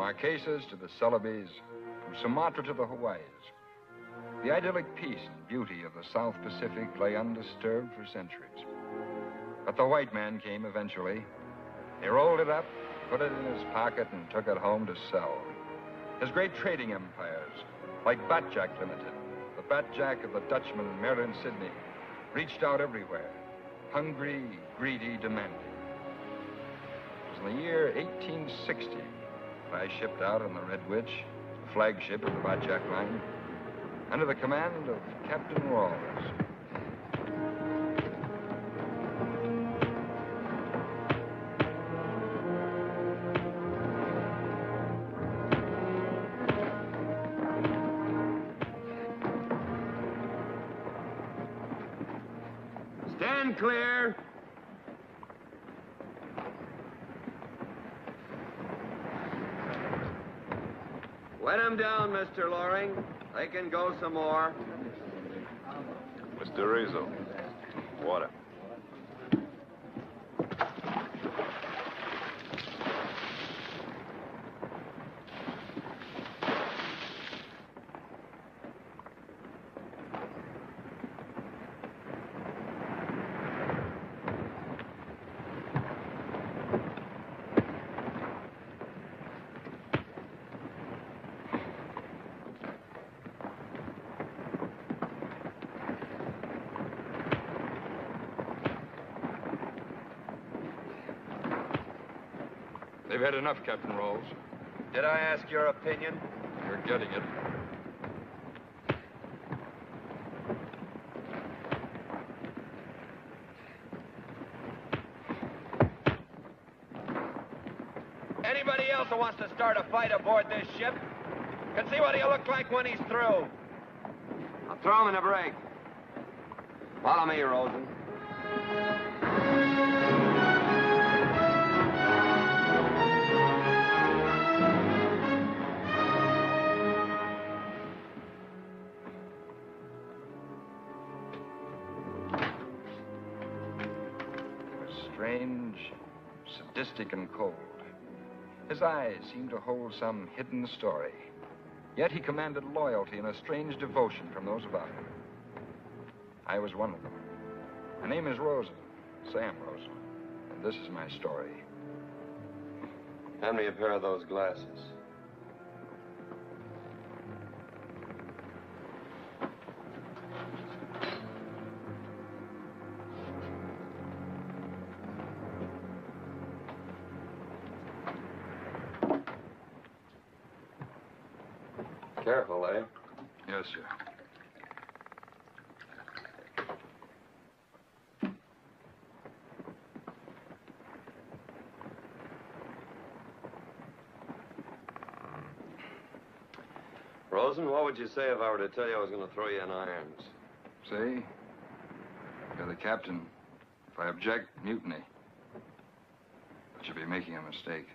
Marquesas to the Celebes, from Sumatra to the Hawaiis. The idyllic peace and beauty of the South Pacific lay undisturbed for centuries. But the white man came eventually. He rolled it up, put it in his pocket, and took it home to sell. His great trading empires, like Batjack Limited, the Batjack of the Dutchman Mayrant Sidneye, reached out everywhere, hungry, greedy, demanding. It was in the year 1860 that I shipped out on the Red Witch, the flagship of the Batjack line, under the command of Captain Ralls. Stand clear. Wet him down, Mr. Loring. They can go some more. Mr. Rizzo, water. They've had enough, Captain Ralls. Did I ask your opinion? You're getting it. Anybody else who wants to start a fight aboard this ship can see what he'll look like when he's through. I'll throw him in a break. Follow me, Rosen. Strange, sadistic, and cold. His eyes seemed to hold some hidden story. Yet he commanded loyalty and a strange devotion from those about him. I was one of them. My name is Rosen, Sam Rosen, and this is my story. Hand me a pair of those glasses. Careful, eh? Yes, sir. Rosen, what would you say if I were to tell you I was going to throw you in irons? See? You're the captain. If I object, mutiny. But you'll be making a mistake.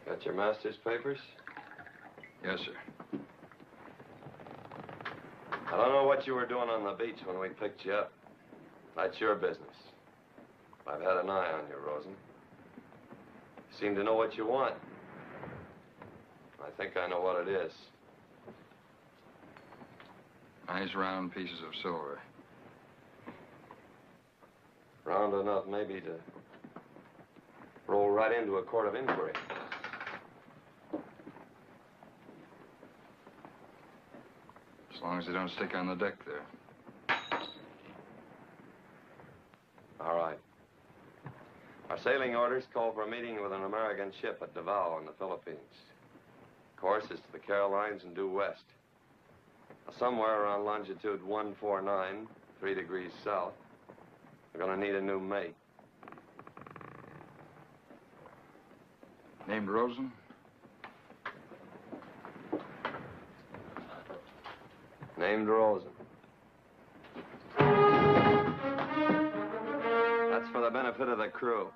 Got your master's papers? Yes, sir. I don't know what you were doing on the beach when we picked you up. That's your business. I've had an eye on you, Rosen. You seem to know what you want. I think I know what it is. Nice round pieces of silver. Round enough, maybe, to roll right into a court of inquiry. As long as they don't stick on the deck there. All right. Our sailing orders call for a meeting with an American ship at Davao in the Philippines. Course is to the Carolines and due west. Somewhere around longitude 149, 3 degrees south. We're going to need a new mate. Named Rosen? Named Rosen. That's for the benefit of the crew.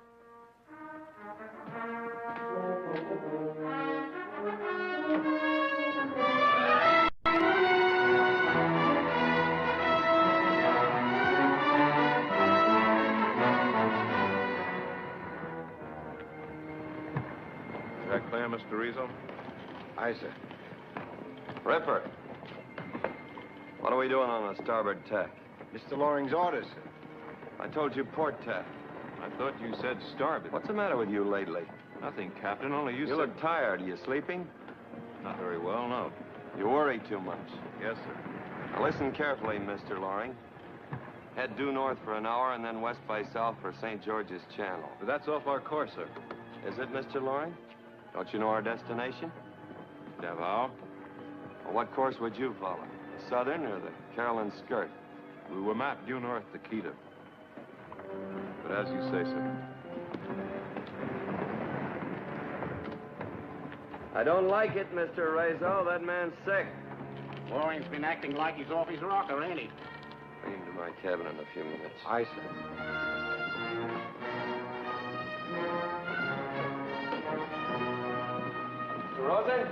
That clear, Mr. Rizzo? Aye, sir. Ripper. What are we doing on the starboard tack? Mr. Loring's orders, sir. I told you port tack. I thought you said starboard. What's the matter with you lately? Nothing, Captain, only you You said... look tired. Are you sleeping? Not very well, no. You worry too much. Yes, sir. Now listen carefully, Mr. Loring. Head due north for an hour and then west by south for St. George's Channel. But that's off our course, sir. Is it, Mr. Loring? Don't you know our destination? Davao? Well, what course would you follow? The southern or the Caroline skirt? We were mapped due north to Quito. But as you say, sir. I don't like it, Mr. Rizzo. That man's sick. Loring's been acting like he's off his rocker, ain't he? Bring him to my cabin in a few minutes. Aye, sir. Mr. Rosen?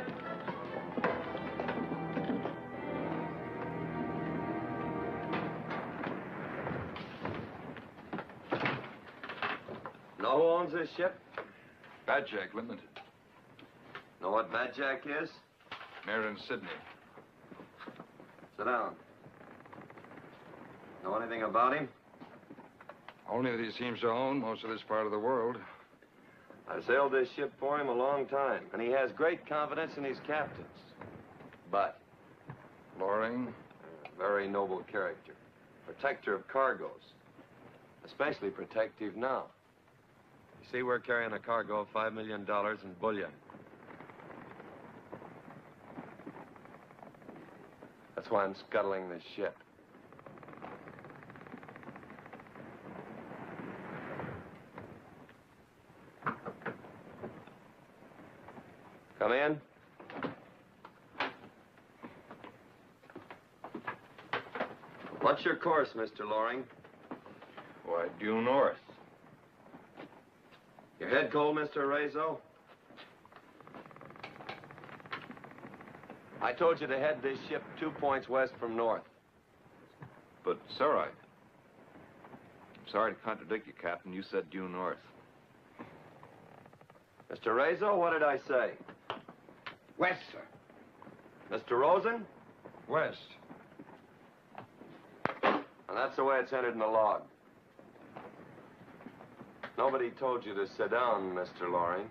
Know who owns this ship? Badjack Limited. Know what Badjack is? Mayrant Sidneye. Sit down. Know anything about him? Only that he seems to own most of this part of the world. I've sailed this ship for him a long time, and he has great confidence in his captains. But Loring? a very noble character. Protector of cargoes. Especially protective now. You see, we're carrying a cargo of $5 million in bullion. That's why I'm scuttling this ship. Come in. What's your course, Mr. Loring? Why, due north. Your head cold, Mr. Rizzo? I told you to head this ship 2 points west from north. But, sir, I'm sorry to contradict you, Captain. You said due north. Mr. Rizzo, what did I say? West, sir. Mr. Rosen? West. And that's the way it's entered in the log. Nobody told you to sit down, Mr. Loring.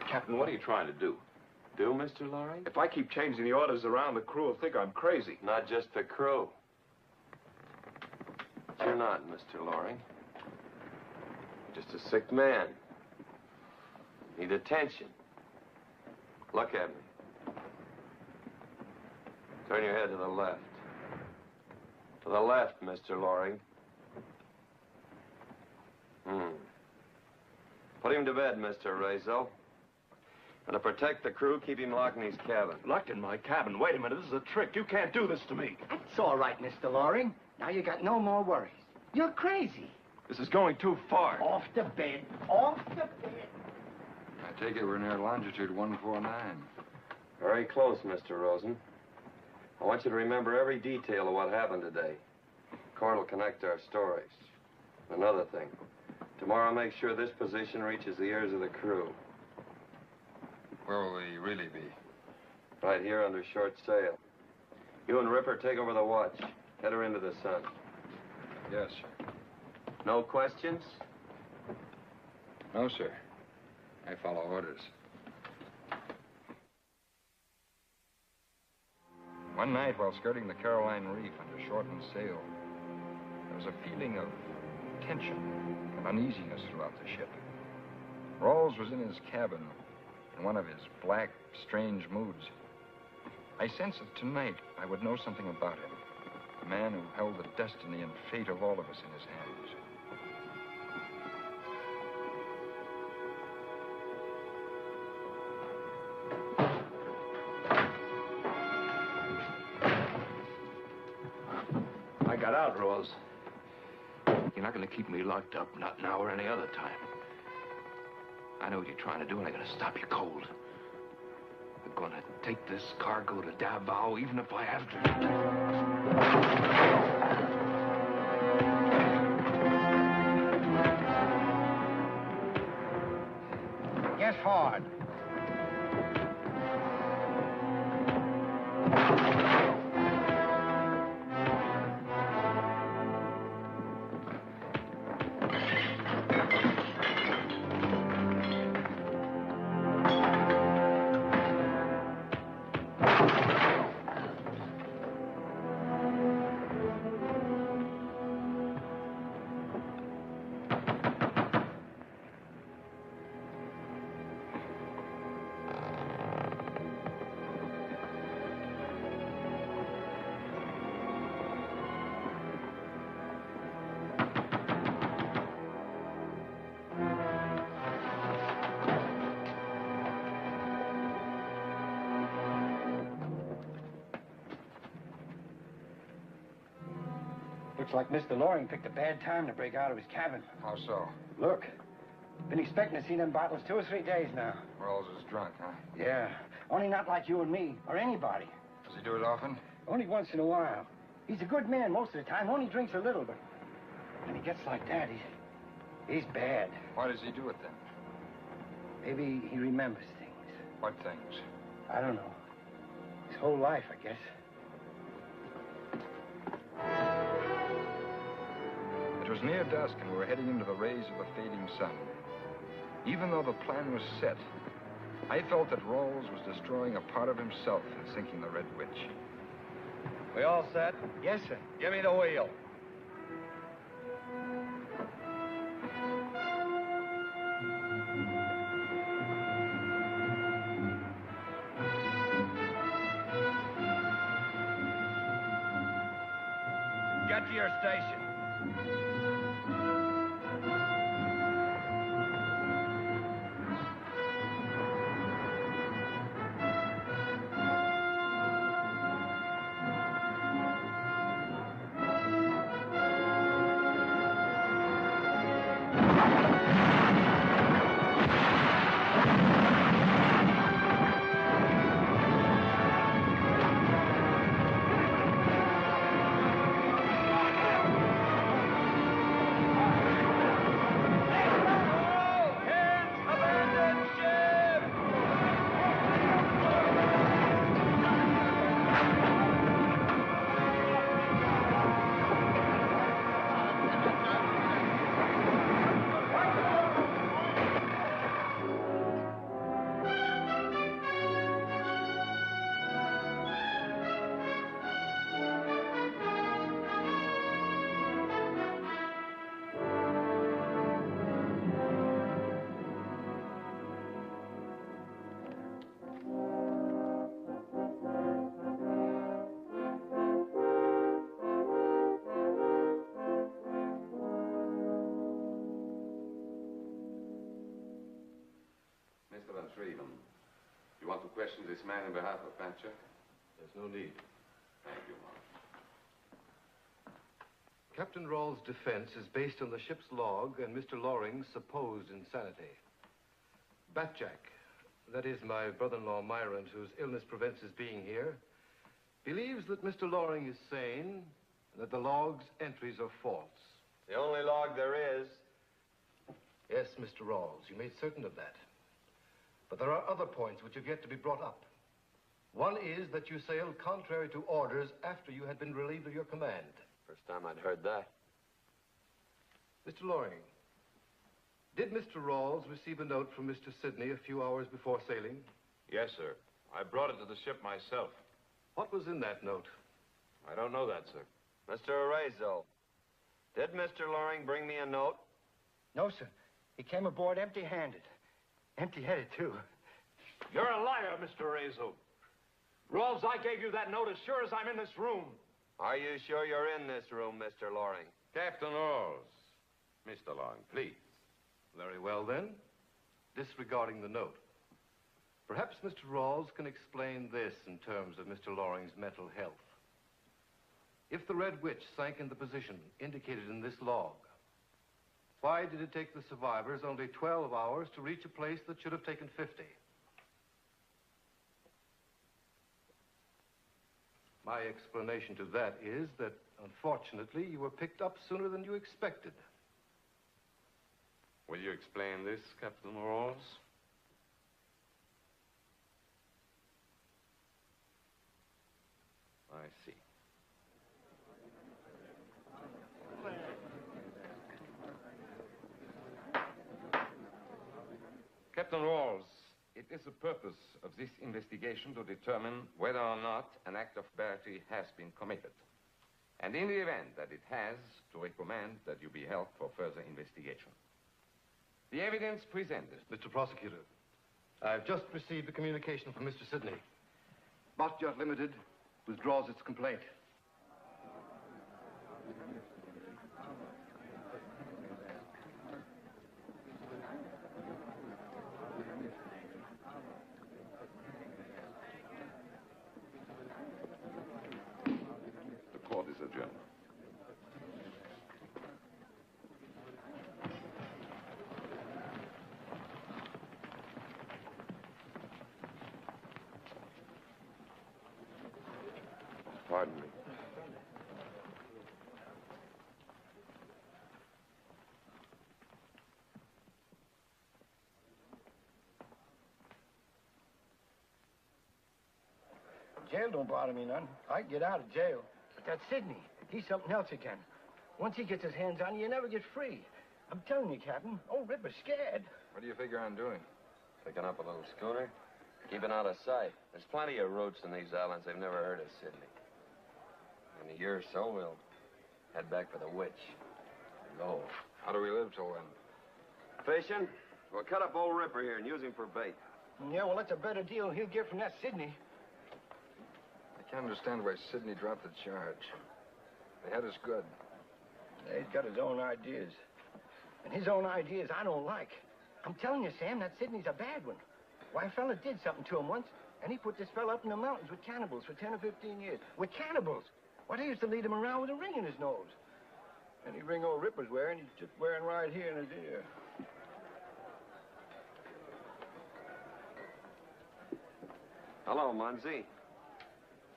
Captain, what are you trying to do? Do, Mr. Loring? If I keep changing the orders around, the crew will think I'm crazy. Not just the crew. But you're not, Mr. Loring. You're just a sick man. Need attention. Look at me. Turn your head to the left. To the left, Mr. Loring. Put him to bed, Mr. Rizzo. And to protect the crew, keep him locked in his cabin. Locked in my cabin? Wait a minute, this is a trick. You can't do this to me. It's all right, Mr. Loring. Now you got no more worries. You're crazy. This is going too far. Off to bed. Off to bed. I take it we're near longitude 149. Very close, Mr. Rosen. I want you to remember every detail of what happened today. Court will connect our stories. Another thing. Tomorrow, make sure this position reaches the ears of the crew. Where will we really be? Right here under short sail. You and Ripper take over the watch. Head her into the sun. Yes, sir. No questions? No, sir. I follow orders. One night, while skirting the Caroline Reef under shortened sail, there was a feeling of tension and uneasiness throughout the ship. Ralls was in his cabin in one of his black, strange moods. I sensed that tonight I would know something about him, a man who held the destiny and fate of all of us in his hands. I got out, Rose. You're not going to keep me locked up, not now or any other time. I know what you're trying to do, and I'm going to stop you cold. I'm going to take this cargo to Davao, even if I have to. hard. Looks like Mr. Loring picked a bad time to break out of his cabin. How so? Look, been expecting to see them bottles 2 or 3 days now. Ralls is drunk, huh? Yeah, only not like you and me, or anybody. Does he do it often? Only once in a while. He's a good man most of the time, only drinks a little, but when he gets like that, he's bad. Why does he do it then? Maybe he remembers things. What things? I don't know. His whole life, I guess. It was near dusk, and we were heading into the rays of the fading sun. Even though the plan was set, I felt that Ralls was destroying a part of himself in sinking the Red Witch. We all set? Yes, sir. Give me the wheel. Get to your station. You want to question this man on behalf of Thatcher? There's no need. Thank you, Mark. Captain Ralls' defense is based on the ship's log and Mr. Loring's supposed insanity. Batjack, that is my brother-in-law Mayrant, whose illness prevents his being here, believes that Mr. Loring is sane and that the log's entries are false. The only log there is. Yes, Mr. Ralls, you made certain of that. But there are other points which have yet to be brought up. One is that you sailed contrary to orders after you had been relieved of your command. First time I'd heard that. Mr. Loring, did Mr. Ralls receive a note from Mr. Sidneye a few hours before sailing? Yes, sir. I brought it to the ship myself. What was in that note? I don't know that, sir. Mr. Arezzo, did Mr. Loring bring me a note? No, sir. He came aboard empty-handed. Empty-headed, too. You're a liar, Mr. Arezzo. Ralls, I gave you that note as sure as I'm in this room. Are you sure you're in this room, Mr. Loring? Captain Ralls. Mr. Loring, please. Very well, then. Disregarding the note. Perhaps Mr. Ralls can explain this in terms of Mr. Loring's mental health. If the Red Witch sank in the position indicated in this log, why did it take the survivors only 12 hours to reach a place that should have taken 50? My explanation to that is that, unfortunately, you were picked up sooner than you expected. Will you explain this, Captain Ralls? I see. Captain Ralls, it is the purpose of this investigation to determine whether or not an act of barbarity has been committed. And in the event that it has, to recommend that you be held for further investigation. The evidence presented. Mr. Prosecutor, I've just received a communication from Mr. Sidneye. Yacht Limited withdraws its complaint. The court is adjourned. Pardon me. Jail don't bother me none. I can get out of jail. But that Sidneye, he's something else again. Once he gets his hands on you, you never get free. I'm telling you, Captain, old Ripper's scared. What do you figure on doing? Picking up a little schooner? Keeping out of sight. There's plenty of routes in these islands. They've never heard of Sidneye. In a year or so, we'll head back for the witch. Go. How do we live till then? Fishing? We'll cut up old Ripper here and use him for bait. Yeah, well, that's a better deal he'll get from that Sidneye. I can't understand why Sidneye dropped the charge. They had us good. Yeah, he's got his own ideas. And his own ideas I don't like. I'm telling you, Sam, that Sidney's a bad one. Why, a fella did something to him once, and he put this fella up in the mountains with cannibals for 10 or 15 years. With cannibals! Why, they used to lead him around with a ring in his nose. Any ring old Ripper's wearing, he's just wearing right here in his ear. Hello, Munsey.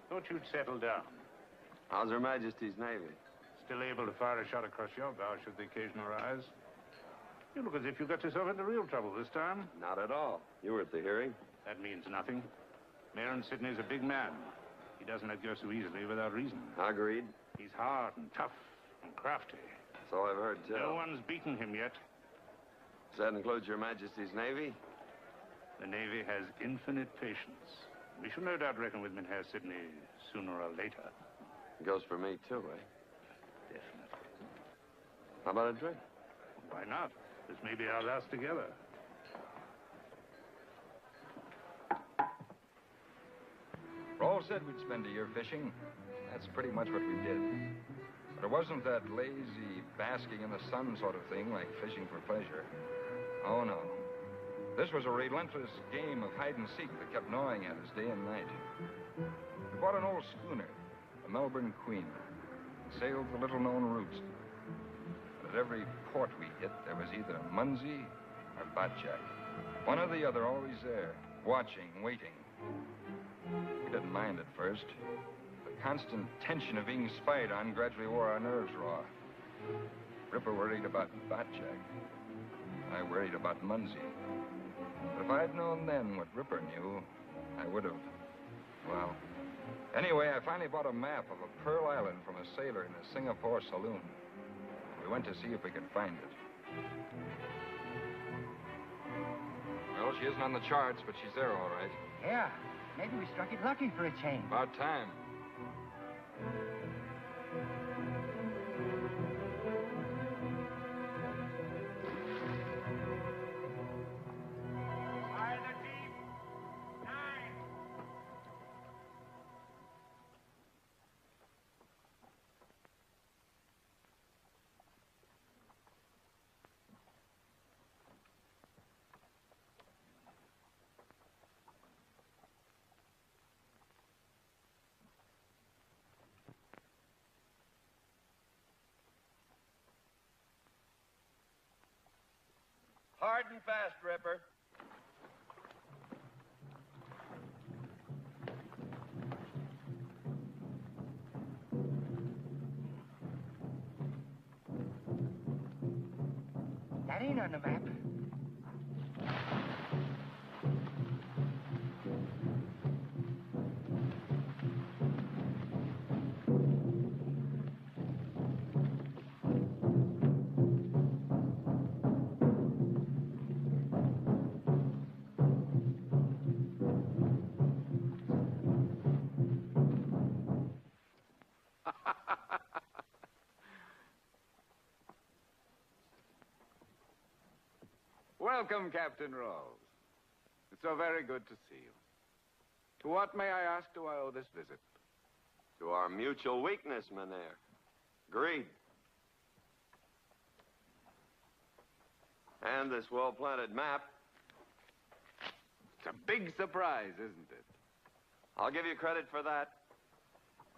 Thought you'd settle down. How's Her Majesty's Navy? Still able to fire a shot across your bow should the occasion arise. You look as if you got yourself into real trouble this time. Not at all. You were at the hearing. That means nothing. Mayrant Sidney's a big man. He doesn't let go so easily without reason. Agreed. He's hard and tough and crafty. So I've heard tell. No one's beaten him yet. Does that include Your Majesty's Navy? The Navy has infinite patience. We shall no doubt reckon with Mynheer Sidneye sooner or later. It goes for me, too, eh? Definitely. How about a drink? Why not? This may be our last together. Ralls said we'd spend a year fishing. That's pretty much what we did. But it wasn't that lazy, basking in the sun sort of thing like fishing for pleasure. Oh, no. This was a relentless game of hide and seek that kept gnawing at us day and night. We bought an old schooner, the Melbourne Queen, and sailed the little-known routes. But at every port we hit, there was either Munsey or Batjack. One or the other, always there, watching, waiting. We didn't mind at first. The constant tension of being spied on gradually wore our nerves raw. Ripper worried about Batjack. I worried about Munsey. But if I'd known then what Ripper knew, I would have. Well, anyway, I finally bought a map of a Pearl Island from a sailor in a Singapore saloon. We went to see if we could find it. Well, she isn't on the charts, but she's there all right. Yeah, maybe we struck it lucky for a change. About time. Hard and fast, Ripper. That ain't on the map. Welcome, Captain Ralls. It's so very good to see you. To what, may I ask, do I owe this visit? To our mutual weakness, Mynheer. Greed. And this well-planted map. It's a big surprise, isn't it? I'll give you credit for that.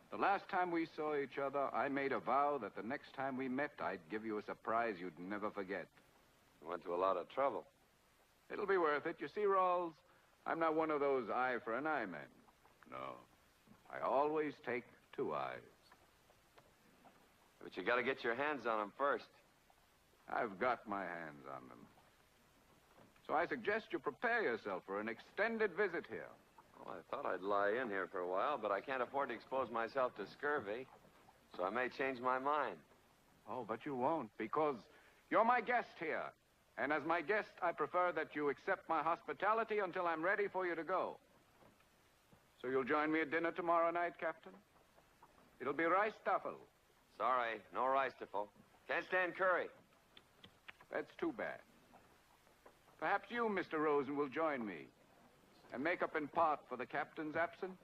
The last time we saw each other, I made a vow that the next time we met, I'd give you a surprise you'd never forget. You went to a lot of trouble. It'll be worth it. You see, Ralls, I'm not one of those eye for an eye men. No. I always take 2 eyes. But you got to get your hands on them first. I've got my hands on them. So I suggest you prepare yourself for an extended visit here. Well, I thought I'd lie in here for a while, but I can't afford to expose myself to scurvy. So I may change my mind. Oh, but you won't, because you're my guest here. And as my guest, I prefer that you accept my hospitality until I'm ready for you to go. So you'll join me at dinner tomorrow night, Captain? It'll be rice stuffle. Sorry, no rice stuffle. Can't stand curry. That's too bad. Perhaps you, Mr. Rosen, will join me and make up in part for the captain's absence.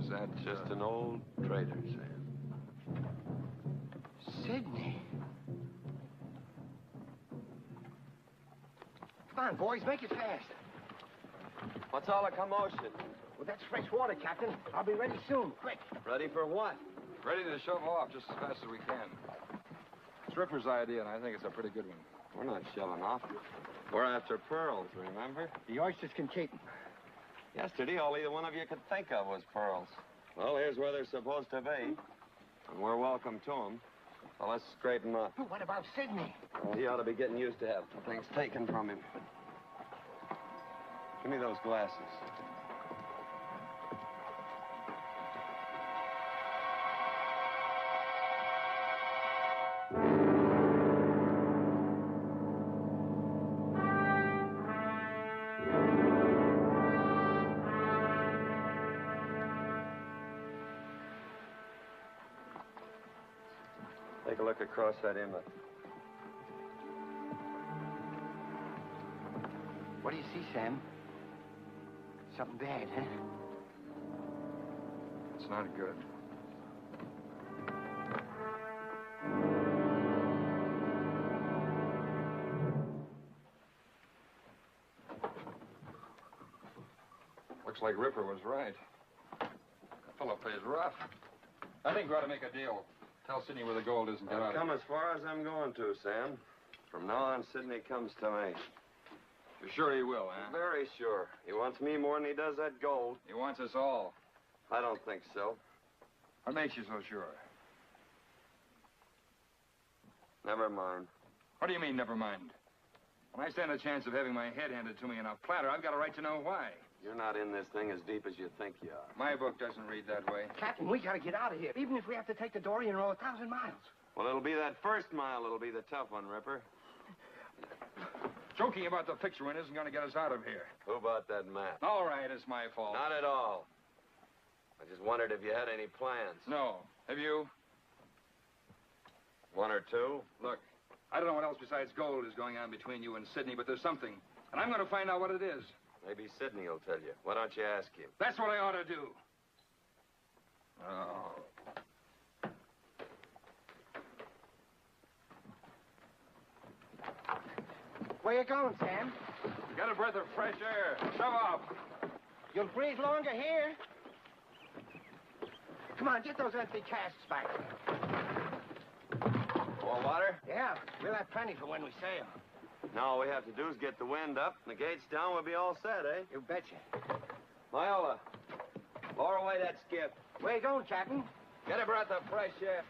Is that Just an old trader, Sam. Sidney. Come on, boys, make it fast. What's all the commotion? Well, that's fresh water, Captain. I'll be ready soon. Quick. Ready for what? ready to shove off just as fast as we can? It's Ripper's idea, and I think it's a pretty good one. We're not shoving off. We're after pearls, remember? The oysters can keep 'em. Yesterday, all either one of you could think of was pearls. Well, here's where they're supposed to be. And we're welcome to them. So let's scrape them up. What about Sidney? Well, he ought to be getting used to having things taken from him. Give me those glasses. Take a look across that inlet. What do you see, Sam? Something bad, huh? It's not good. Looks like Ripper was right. That fellow plays rough. I think we ought to make a deal. Tell Sidney where the gold is and get out I've of come here. as far as I'm going to, Sam. From now on, Sidney comes to me. You're sure he will, huh? Very sure. He wants me more than he does that gold. He wants us all. I don't think so. What makes you so sure? Never mind. What do you mean, never mind? When I stand a chance of having my head handed to me in a platter, I've got a right to know why. You're not in this thing as deep as you think you are. My book doesn't read that way. Captain, we gotta get out of here, even if we have to take the dory and row 1,000 miles. Well, it'll be that first mile that'll be the tough one, Ripper. Joking about the fixer win isn't going to get us out of here. Who bought that map? All right, it's my fault. Not at all. I just wondered if you had any plans. No. Have you? One or two? Look, I don't know what else besides gold is going on between you and Sidney, but there's something. And I'm going to find out what it is. Maybe Sidney will tell you. Why don't you ask him? That's what I ought to do. Oh. Where you going, Sam? Get a breath of fresh air. Shove off. You'll breathe longer here. Come on, get those empty casks back. More water? Yeah, we'll have plenty for when we sail. No, all we have to do is get the wind up, and the gates down, we'll be all set, eh? You betcha. Myola, lower away that skiff. Where you going, Captain? Get a breath of fresh air.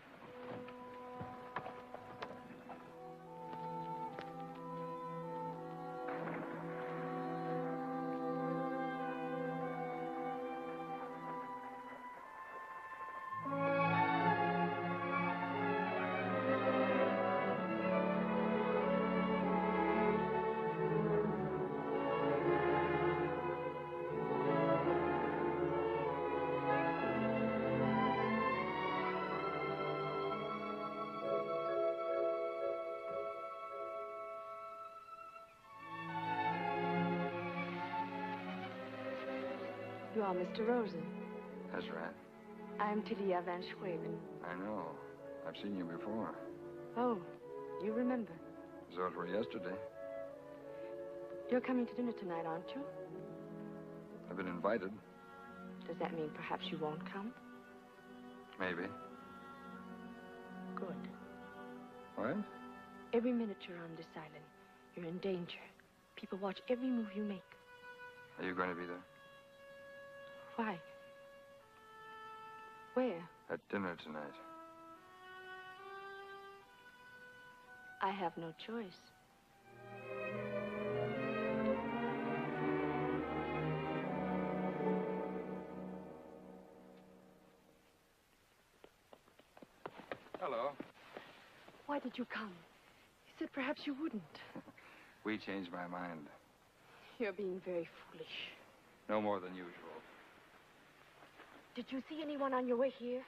You are Mr. Rosen. That's right. I'm Talia Van Schwaben. I know. I've seen you before. Oh, you remember. As though it were yesterday. You're coming to dinner tonight, aren't you? I've been invited. Does that mean perhaps you won't come? Maybe. Good. What? Every minute you're on this island, you're in danger. People watch every move you make. Are you going to be there? Why? Where? At dinner tonight. I have no choice. Hello. Why did you come? You said perhaps you wouldn't. We changed my mind. You're being very foolish. No more than usual. Did you see anyone on your way here?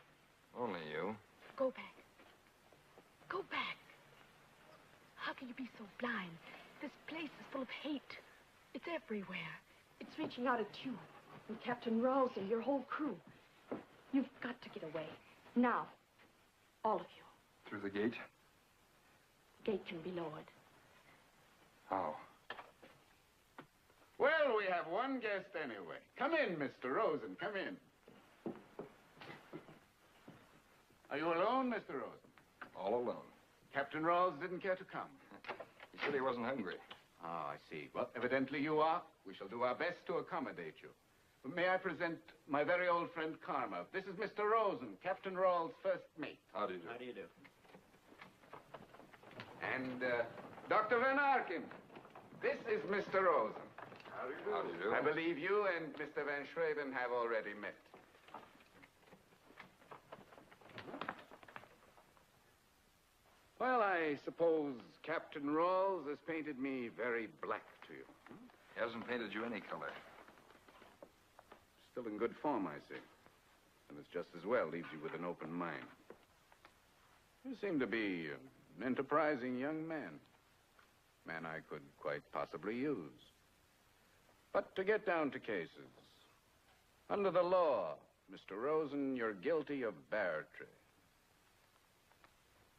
Only you. Go back. Go back. How can you be so blind? This place is full of hate. It's everywhere. It's reaching out at you. And Captain Ralls and your whole crew. You've got to get away. Now. All of you. Through the gate? Gate can be lowered. How? Well, we have one guest anyway. Come in, Mr. Rosen. Come in. Are you alone, Mr. Rosen? All alone. Captain Ralls didn't care to come. He said he wasn't hungry. Oh, I see. Well, evidently you are. We shall do our best to accommodate you. But may I present my very old friend Karma. This is Mr. Rosen, Captain Ralls' first mate. How do you do? How do you do? And Dr. Van Arken. This is Mr. Rosen. How do you do? How do you do? I believe you and Mr. Van Schraven have already met. Well, I suppose Captain Ralls has painted me very black to you. He hasn't painted you any color. Still in good form, I see. And it's just as well, leaves you with an open mind. You seem to be an enterprising young man. Man I could quite possibly use. But to get down to cases, under the law, Mr. Rosen, you're guilty of barratry.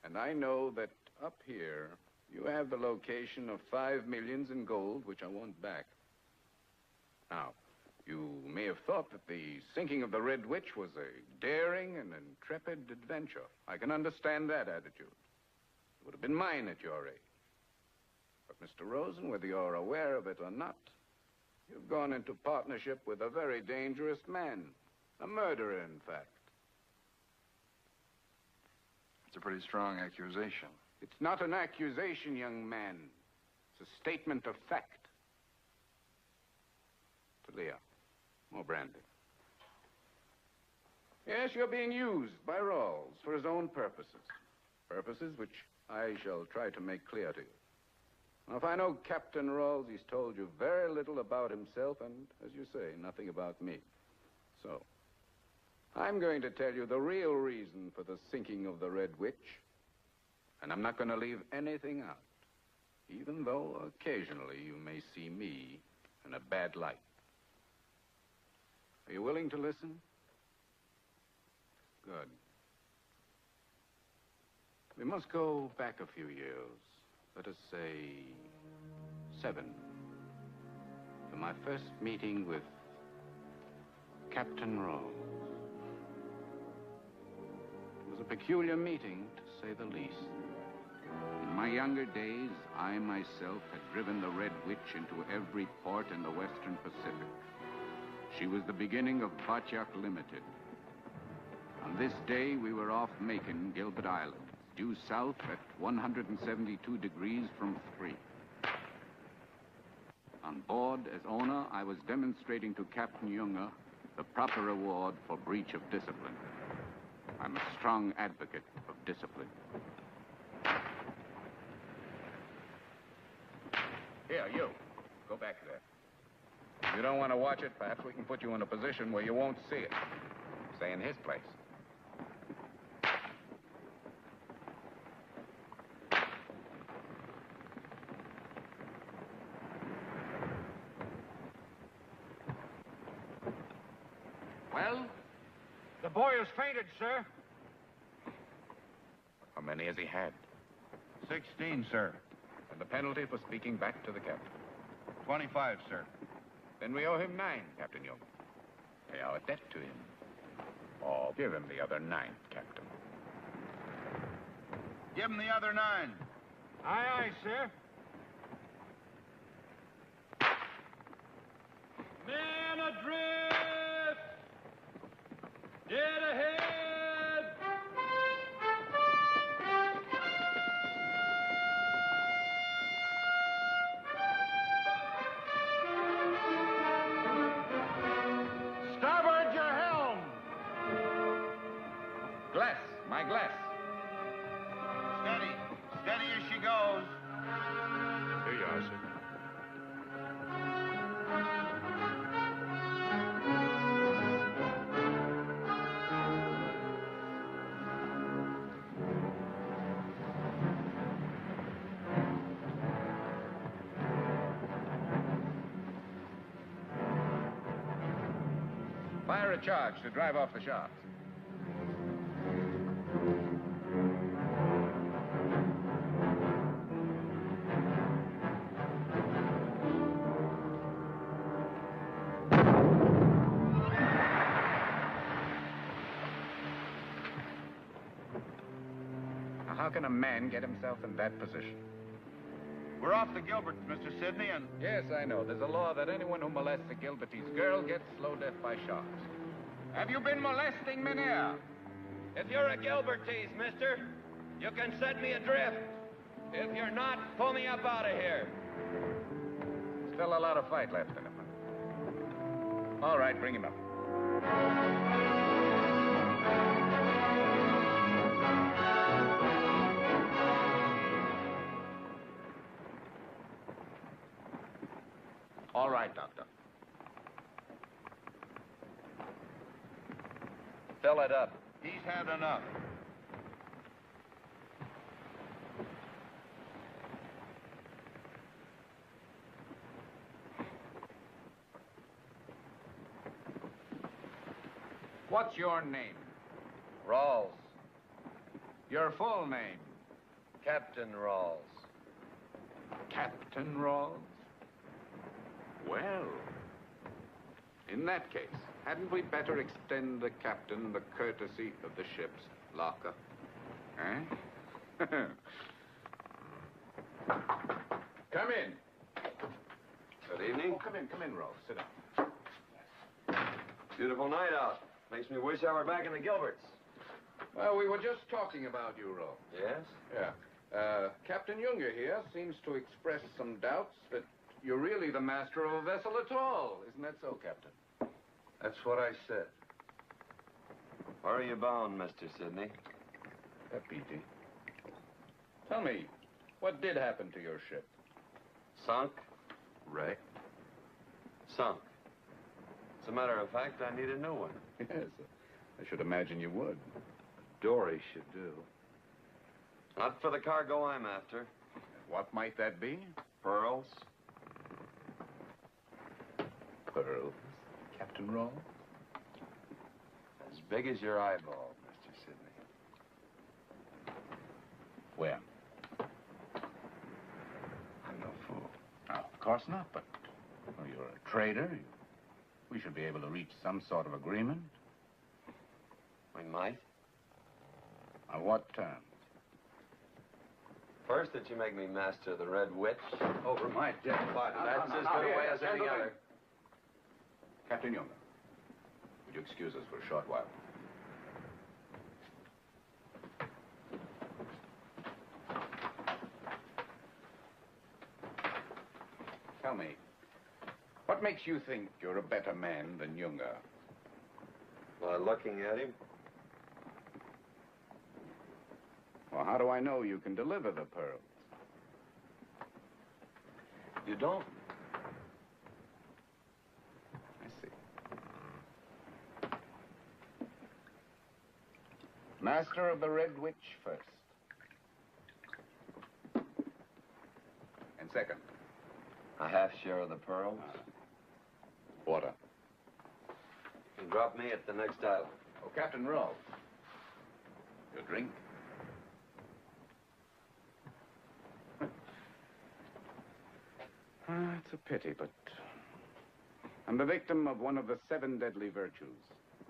And I know that up here, you have the location of 5 millions in gold, which I want back. Now, you may have thought that the sinking of the Red Witch was a daring and intrepid adventure. I can understand that attitude. It would have been mine at your age. But, Mr. Rosen, whether you're aware of it or not, you've gone into partnership with a very dangerous man. A murderer, in fact. It's a pretty strong accusation. It's not an accusation, young man. It's a statement of fact. Talia, more brandy. Yes, you're being used by Ralls for his own purposes. Purposes which I shall try to make clear to you. Now, if I know Captain Ralls, he's told you very little about himself and, as you say, nothing about me. So, I'm going to tell you the real reason for the sinking of the Red Witch. And I'm not going to leave anything out, even though occasionally you may see me in a bad light. Are you willing to listen? Good. We must go back a few years. Let us say 7. To my first meeting with Captain Ralls. It was a peculiar meeting, to say the least. In my younger days, I myself had driven the Red Witch into every port in the Western Pacific. She was the beginning of Batyak Limited. On this day, we were off Macon, Gilbert Island, due south at 172 degrees from 3. On board, as owner, I was demonstrating to Captain Junger the proper reward for breach of discipline. I'm a strong advocate of discipline. Here, you. Go back there. If you don't want to watch it, perhaps we can put you in a position where you won't see it. Say in his place. boy has fainted, sir. How many has he had? 16, sir. And the penalty for speaking back to the captain? 25, sir. Then we owe him 9, Captain Young. Pay our debt to him. Or give him the other 9, Captain. Give him the other 9. Aye, aye, sir. Men adrift! Dead ahead! Starboard your helm! Glass! My glass! Steady. Steady as she goes. Here you are, sir. Fire a charge to drive off the sharks. Now, how can a man get himself in that position? We're off the Gilberts, Mr. Sidney, and... Yes, I know. There's a law that anyone who molests a Gilbertese girl gets slow death by sharks. Have you been molesting, Mynheer? If you're a Gilbertese, mister, you can set me adrift. If you're not, pull me up out of here. Still a lot of fight left in him. All right, bring him up. All right, Doctor. Fill it up. he's had enough. What's your name? Ralls. Your full name? Captain Ralls. Captain Ralls? Well, in that case, hadn't we better extend the captain the courtesy of the ship's locker? Eh? Come in. Good evening. Oh, come in, Ralph. Sit down. Beautiful night out. Makes me wish I were back in the Gilberts. Well, we were just talking about you, Ralph. Yes? Yeah. Captain Junger here seems to express some doubts that you're really the master of a vessel at all. Isn't that so, Captain? That's what I said. Where are you bound, Mr. Sidney? P.T. Tell me, what did happen to your ship? Sunk? Wrecked? Sunk. As a matter of fact, I need a new one. Yes, I should imagine you would. Dory should do. Not for the cargo I'm after. What might that be? Pearls. Pearls, Captain Ralls? As big as your eyeball, Mr. Sidney. Where? I'm no fool. No, of course not, but well, you're a trader. We should be able to reach some sort of agreement. We might. On what terms? First, that you make me master of the Red Witch. Over my dead body. That's as good a way as any other. Captain Junger, would you excuse us for a short while? Tell me, what makes you think you're a better man than Junger? By looking at him. Well, how do I know you can deliver the pearls? You don't. I see. Master of the Red Witch first. And second? A half share of the pearls. Water. And drop me at the next island. Oh, Captain Ralls. Your drink? It's a pity, but I'm the victim of one of the 7 deadly virtues.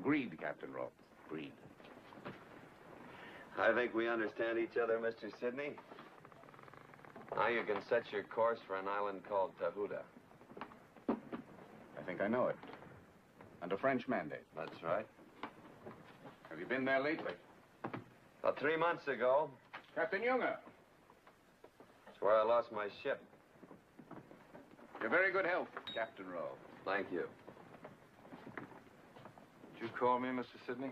Greed, Captain Ralls. Greed. I think we understand each other, Mr. Sidney. Now you can set your course for an island called Tahuta. I think I know it. Under French mandate. That's right. Have you been there lately? About 3 months ago. Captain Junger. That's where I lost my ship. Your very good health, Captain Ralls. Thank you. Did you call me, Mr. Sidney?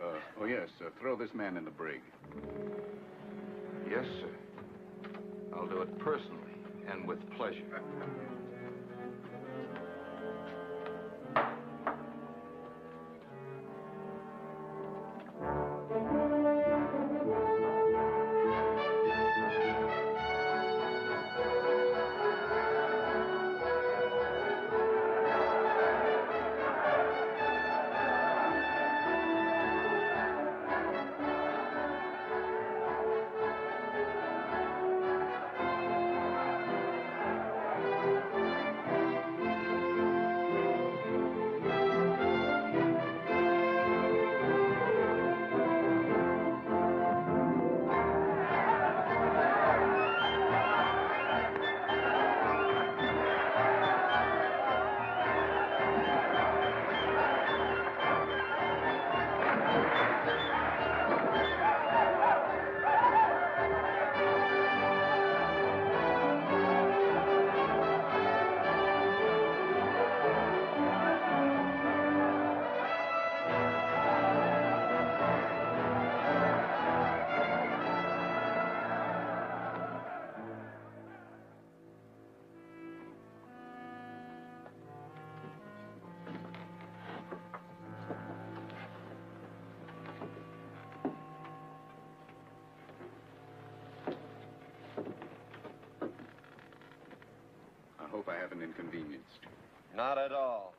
Oh, yes. Throw this man in the brig. Yes, sir. I'll do it personally and with pleasure. I hope I haven't inconvenienced you. Not at all.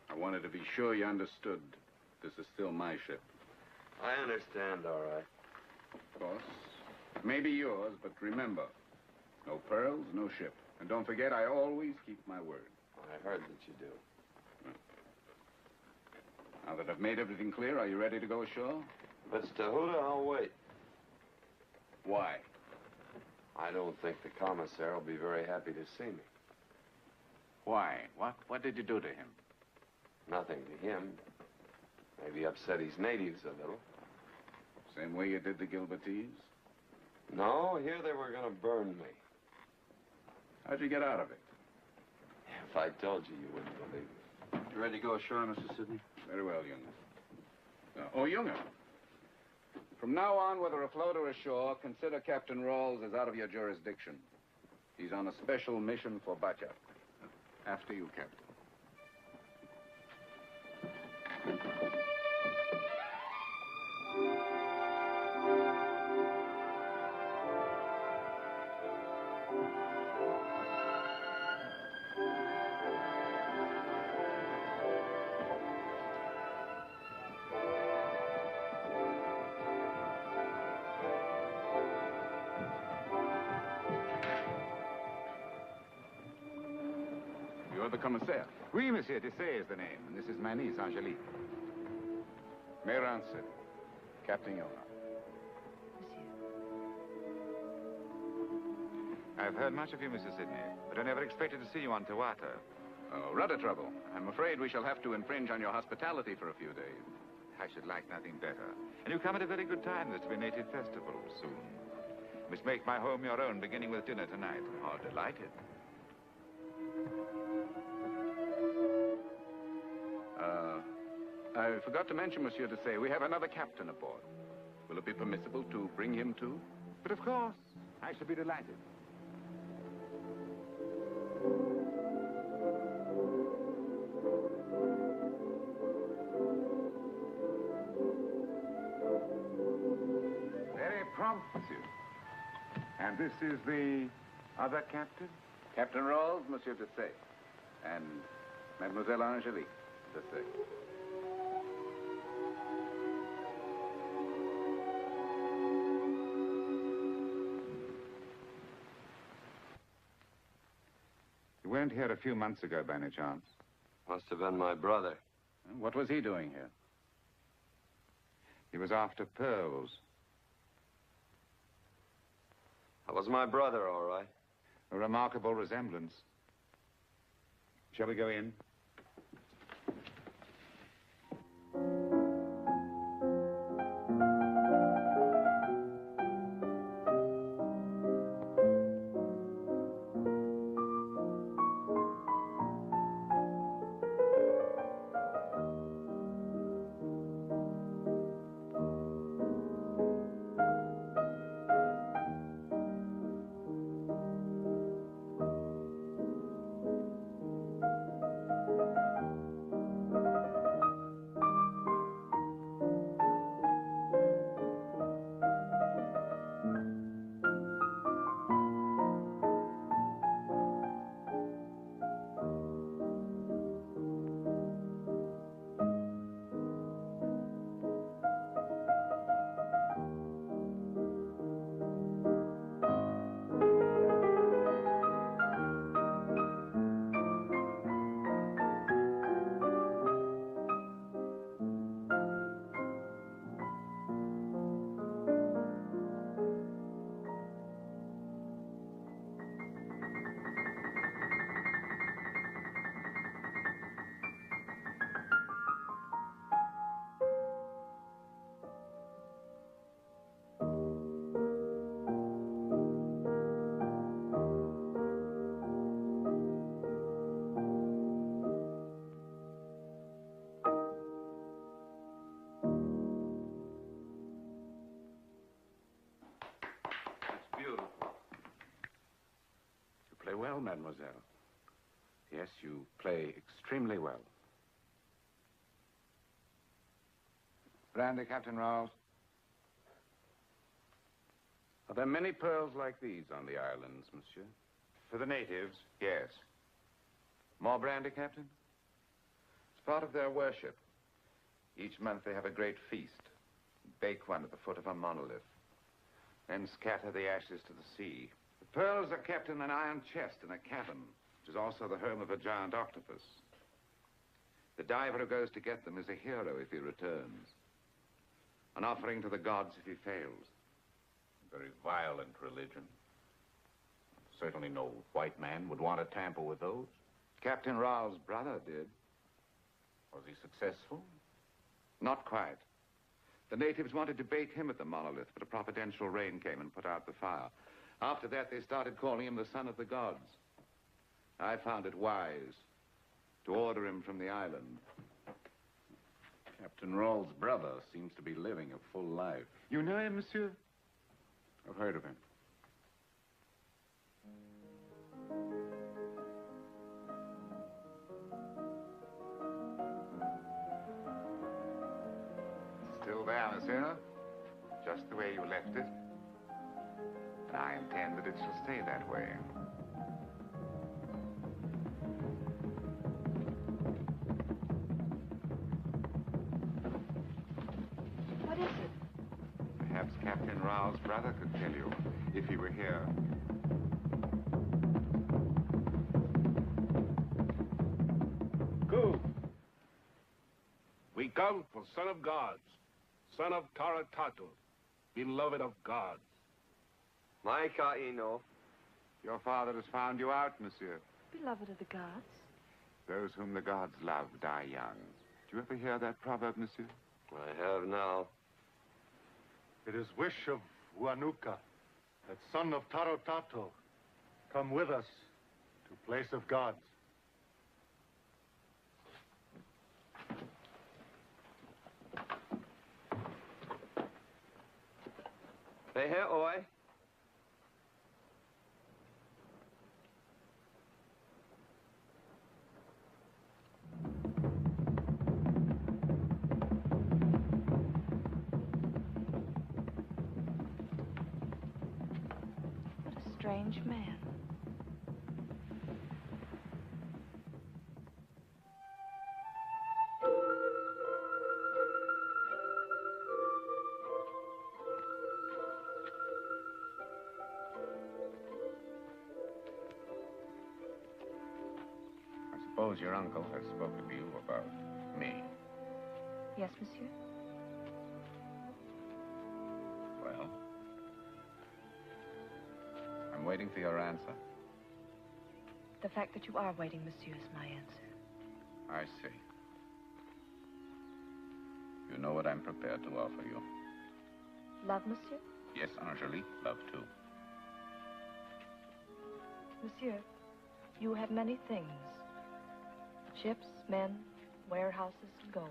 I wanted to be sure you understood this is still my ship. I understand, all right. Of course. It may be yours, but remember, no pearls, no ship. And don't forget, I always keep my word. I heard that you do. Now that I've made everything clear, are you ready to go ashore? If it's Tahuta, I'll wait. Why? I don't think the commissar will be very happy to see me. Why? What did you do to him? Nothing to him. Maybe upset his natives a little. Same way you did the Gilbertese? No, here they were going to burn me. How'd you get out of it? If I told you, you wouldn't believe me. You ready to go ashore, Mr. Sidney? Very well, Junger. Junger. From now on, whether afloat or ashore, consider Captain Ralls as out of your jurisdiction. He's on a special mission for Bacha. After you, Captain. You're the commissaire. Oui, monsieur. Dessay is the name, and this is my niece, Angelique. Mayrant Sidneye, Captain Junger. I've heard much of you, Mr. Sidney, but I never expected to see you on Tawata. Oh, rudder trouble. I'm afraid we shall have to infringe on your hospitality for a few days. I should like nothing better. And you come at a very good time. There's to be a native festival soon. You must make my home your own, beginning with dinner tonight. Oh, delighted. I forgot to mention, Monsieur Dessay, we have another captain aboard. Will it be permissible to bring him too? But of course, I shall be delighted. Very prompt, monsieur. And this is the other captain? Captain Ralls, Monsieur Dessay. And Mademoiselle Angelique. Just a sec. You weren't here a few months ago, by any chance? Must have been my brother. What was he doing here? He was after pearls. That was my brother, all right. A remarkable resemblance. Shall we go in? Well, mademoiselle. Yes, you play extremely well. Brandy, Captain Ralls. Are there many pearls like these on the islands, monsieur? For the natives, yes. More brandy, Captain? It's part of their worship. Each month they have a great feast. Bake one at the foot of a monolith. Then scatter the ashes to the sea. The pearls are kept in an iron chest in a cavern, which is also the home of a giant octopus. The diver who goes to get them is a hero if he returns. An offering to the gods if he fails. Very violent religion. Certainly no white man would want to tamper with those. Captain Ralls' brother did. Was he successful? Not quite. The natives wanted to bake him at the monolith, but a providential rain came and put out the fire. After that, they started calling him the son of the gods. I found it wise to order him from the island. Captain Ralls' brother seems to be living a full life. You know him, monsieur? I've heard of him. Still there, monsieur. Just the way you left it. And I intend that it shall stay that way. What is it? Perhaps Captain Ralls' brother could tell you, if he were here. Go. We come for son of gods, son of Taratato, beloved of gods. My Caino. Your father has found you out, monsieur. Beloved of the gods. Those whom the gods love die young. Do you ever hear that proverb, monsieur? I have now. It is wish of Huanuka, that son of Tarotato, come with us to place of gods. Hey, here, oi. Strange man. suppose your uncle has spoken to you about me. Yes, monsieur. Well, I'm waiting for your answer. The fact that you are waiting, monsieur, is my answer. I see. You know what I'm prepared to offer you. Love, monsieur? Yes, Angelique, love too. Monsieur, you have many things. Ships, men, warehouses, gold.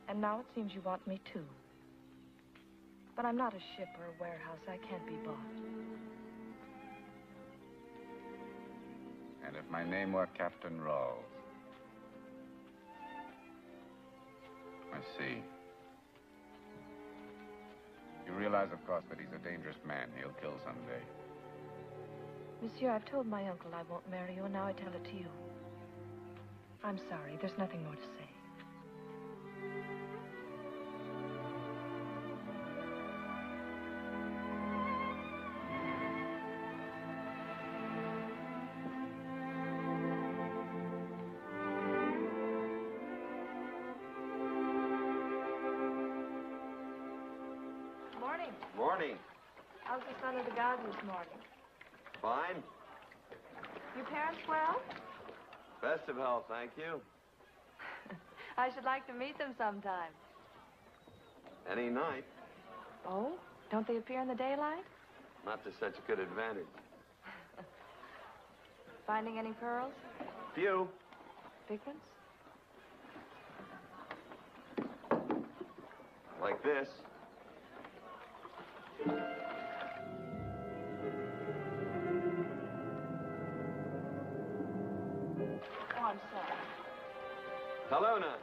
And now it seems you want me too. But I'm not a ship or a warehouse. I can't be bought. And if my name were Captain Ralls? I see. You realize, of course, that he's a dangerous man. He'll kill someday. Monsieur, I've told my uncle I won't marry you, and now I tell it to you. I'm sorry. There's nothing more to say. Morning. Morning. How's the son of the garden this morning? Fine. Your parents well? Best of health, thank you. I should like to meet them sometime. Any night. Oh? Don't they appear in the daylight? Not to such good advantage. Finding any pearls? Few. Big ones? Like this. Oh, I'm sorry. Hello now.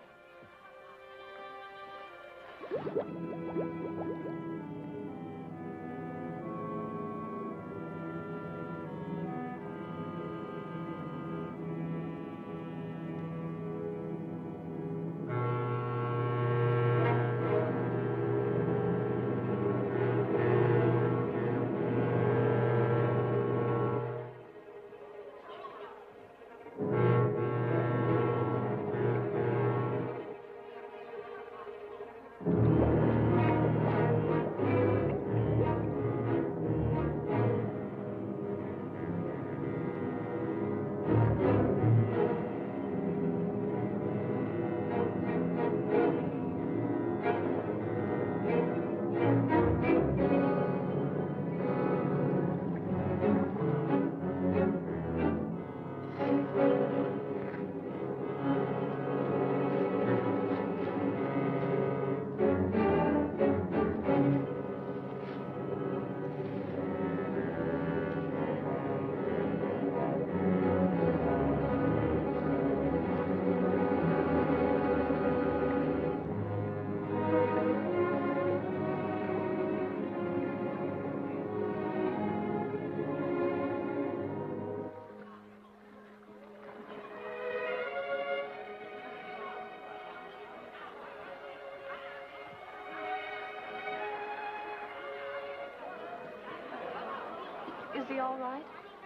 Is he all right?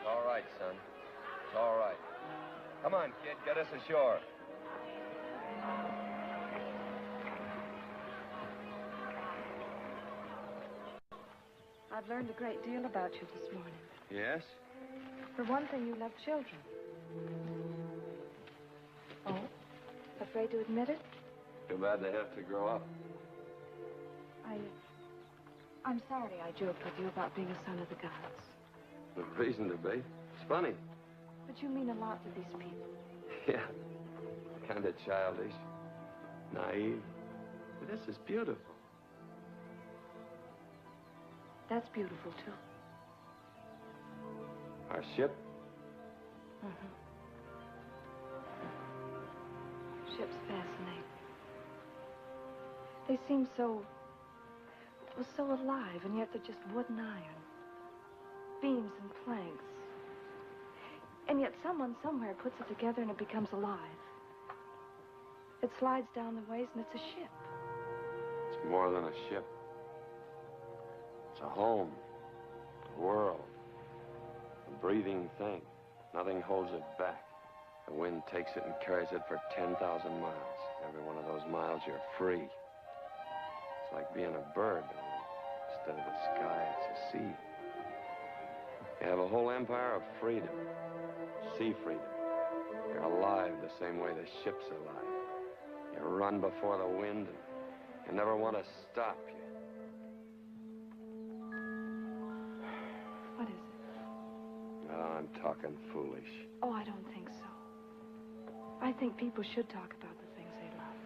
All right, son. It's all right. Come on, kid. Get us ashore. I've learned a great deal about you this morning. Yes? For one thing, you love children. Oh? Afraid to admit it? Too bad they have to grow up. I'm sorry I joked with you about being a son of the gods. No reason to be. It's funny. But you mean a lot to these people. Yeah. Kind of childish. Naive. But this is beautiful. That's beautiful, too. Our ship? Mm-hmm. Ships fascinate. They seem so alive, and yet they're just wood and iron. Beams and planks. And yet someone somewhere puts it together and it becomes alive. It slides down the ways and it's a ship. It's more than a ship. It's a home, a world, a breathing thing. Nothing holds it back. The wind takes it and carries it for 10,000 miles. Every one of those miles, you're free. It's like being a bird. Instead of the sky, it's a sea. You have a whole empire of freedom. Sea freedom. You're alive the same way the ship's alive. You run before the wind, and you never want to stop. What is it? Oh, I'm talking foolish. Oh, I don't think so. I think people should talk about the things they love.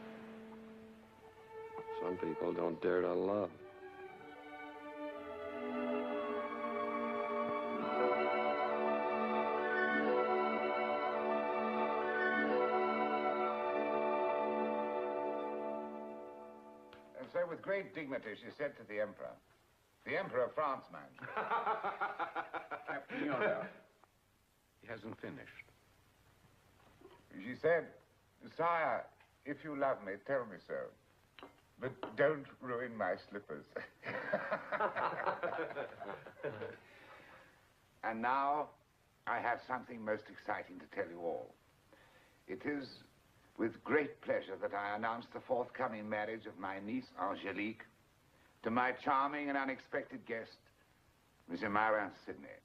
Some people don't dare to love. And so with great dignity she said to the Emperor of France, man. Captain Yoda. He hasn't finished. She said, "Sire, if you love me, tell me so. But don't ruin my slippers." And now, I have something most exciting to tell you all. It is with great pleasure that I announce the forthcoming marriage of my niece, Angelique, to my charming and unexpected guest, Monsieur Mayrant Sidneye.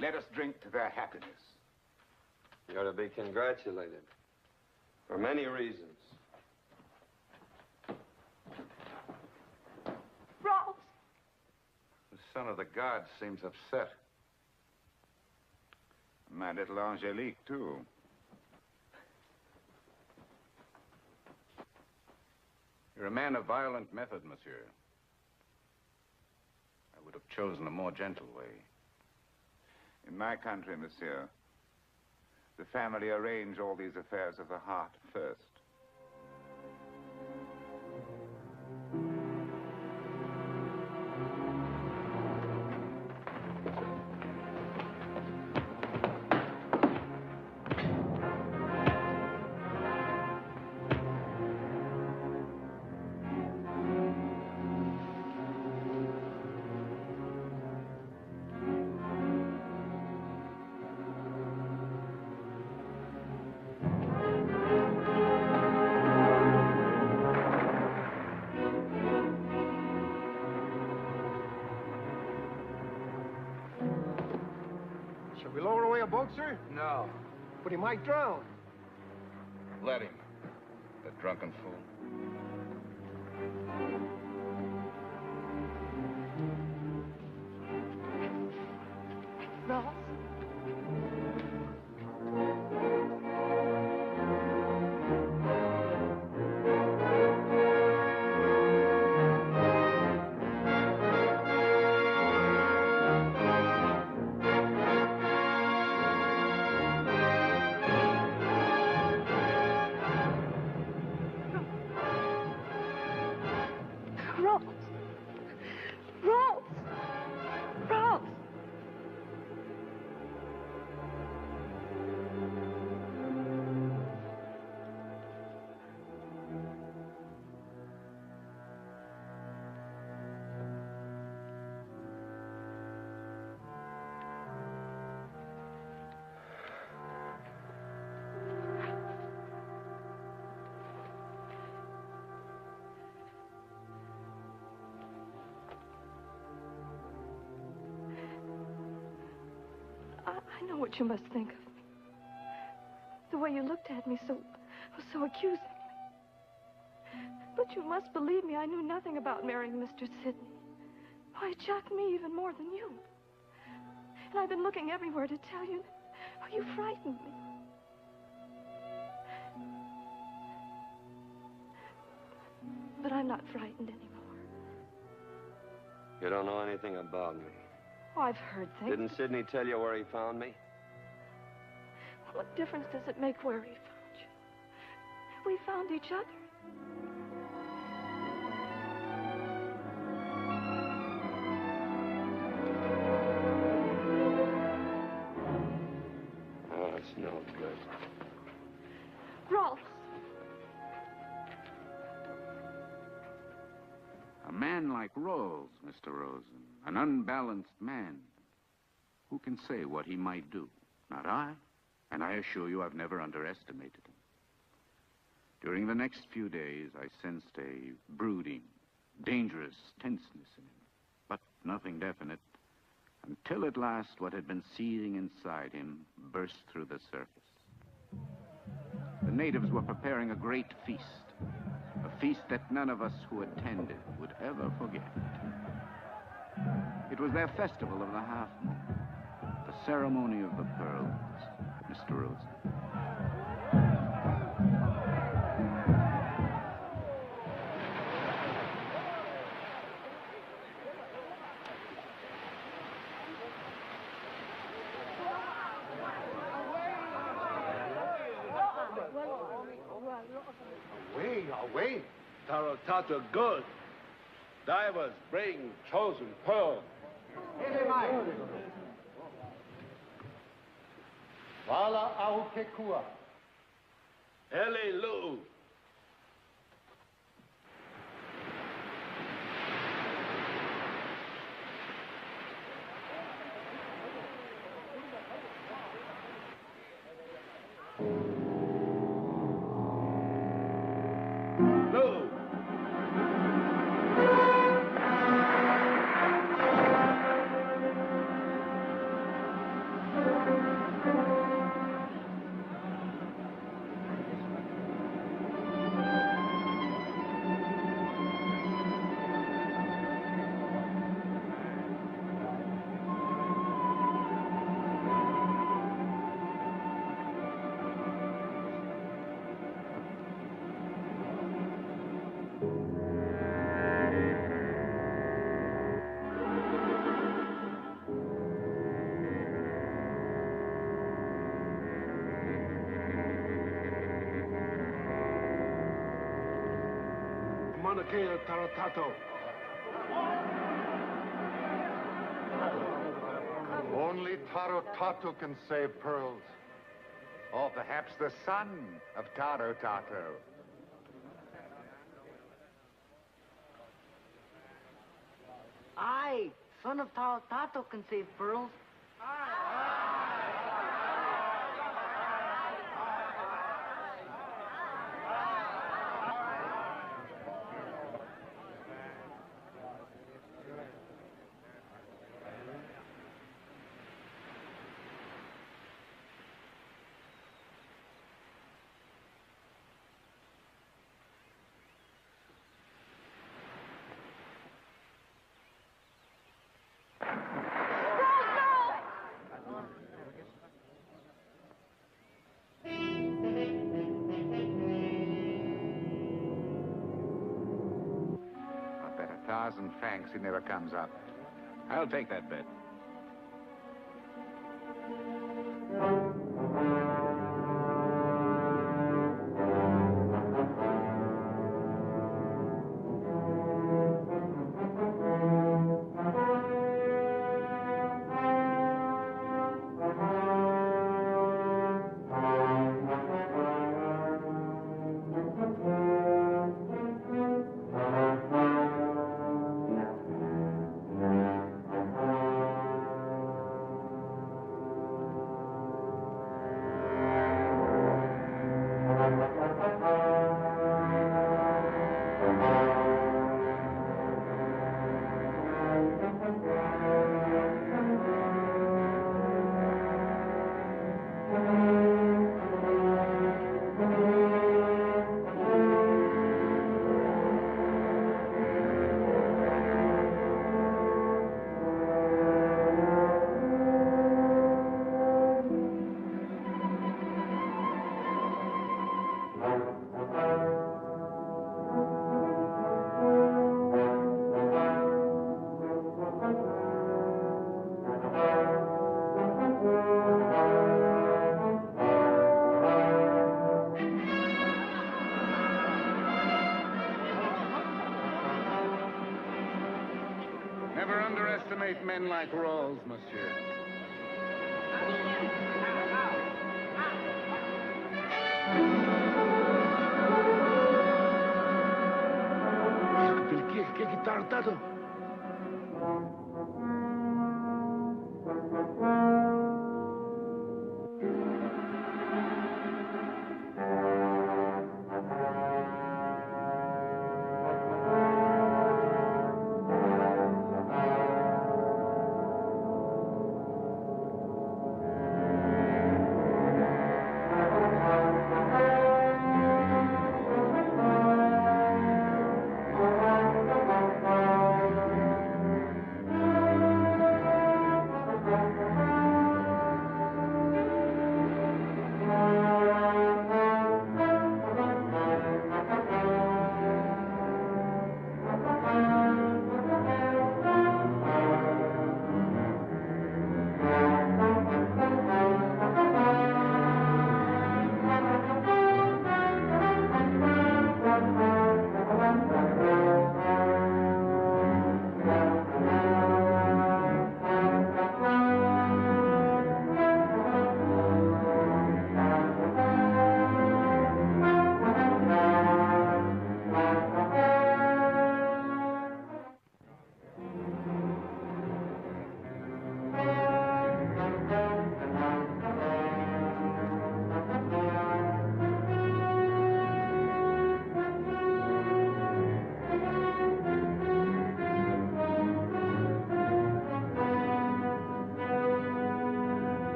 Let us drink to their happiness. You ought to be congratulated. For many reasons. Ralls! The son of the gods seems upset. My little Angelique, too. You're a man of violent method, monsieur. I would have chosen a more gentle way. In my country, monsieur, the family arrange all these affairs of the heart first. Shall we lower away a boat, sir? No. But he might drown. Let him. The drunken fool. Ralls? I know what you must think of me. The way you looked at me so accusingly. But you must believe me, I knew nothing about marrying Mr. Sidneye. Why, it shocked me even more than you. And I've been looking everywhere to tell you. Oh, you frightened me. But I'm not frightened anymore. You don't know anything about me. Oh, I've heard things. Didn't Sidney tell you where he found me? What difference does it make where he found you? We found each other. Oh, it's no good. Ralls. A man like Ralls, Mr. Rosen. An unbalanced man. Who can say what he might do? Not I. And I assure you I've never underestimated him. During the next few days, I sensed a brooding, dangerous tenseness in him, but nothing definite, until at last what had been seething inside him burst through the surface. The natives were preparing a great feast, a feast that none of us who attended would ever forget. It was their festival of the half-moon, the ceremony of the pearls, Mr. Rosen. Away. Tarotato good. Divers bring chosen pearl. Wala aukekua. Ele lu. Tarotato. Only Tarotato can save pearls. Or perhaps the son of Tarotato. Aye, son of Tarotato can save pearls. Francs, he never comes up. I'll take that bet. Never underestimate men like Ralls, monsieur. Tarotato.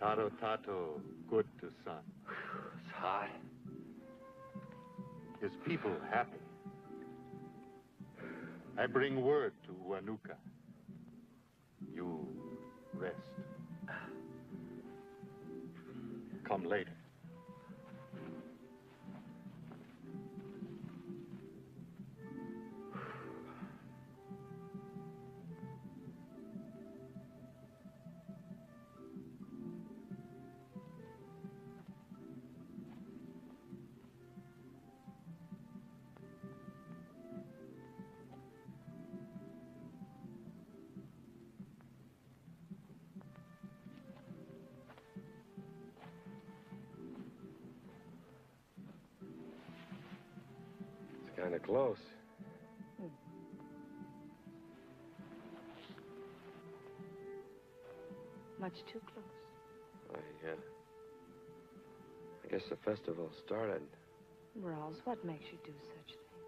Taro Tato, good to son. It's hot. His people happy. I bring word to Huanuca. You rest. Come later. Kind of close. Much too close. I guess the festival started. Ralls, what makes you do such things?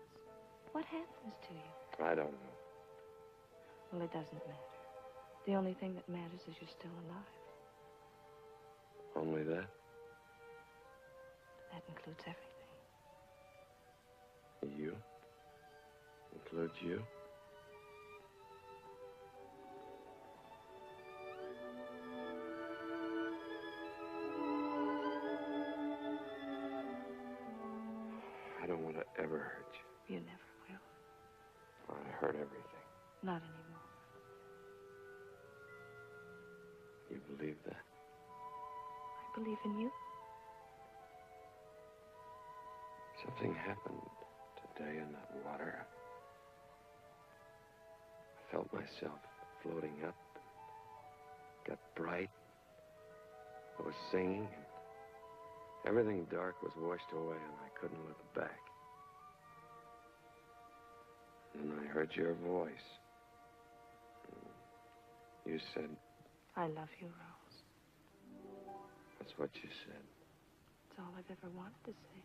What happens to you? I don't know. Well, it doesn't matter. The only thing that matters is you're still alive. Only that? That includes everything. You? Includes you? I don't want to ever hurt you. You never will. I hurt everything. Not anymore. You believe that? I believe in you. Something happened today in that water. I felt myself floating up. Got bright. I was singing. Everything dark was washed away, and I couldn't look back. And I heard your voice. You said... I love you, Ralls. That's what you said. It's all I've ever wanted to say.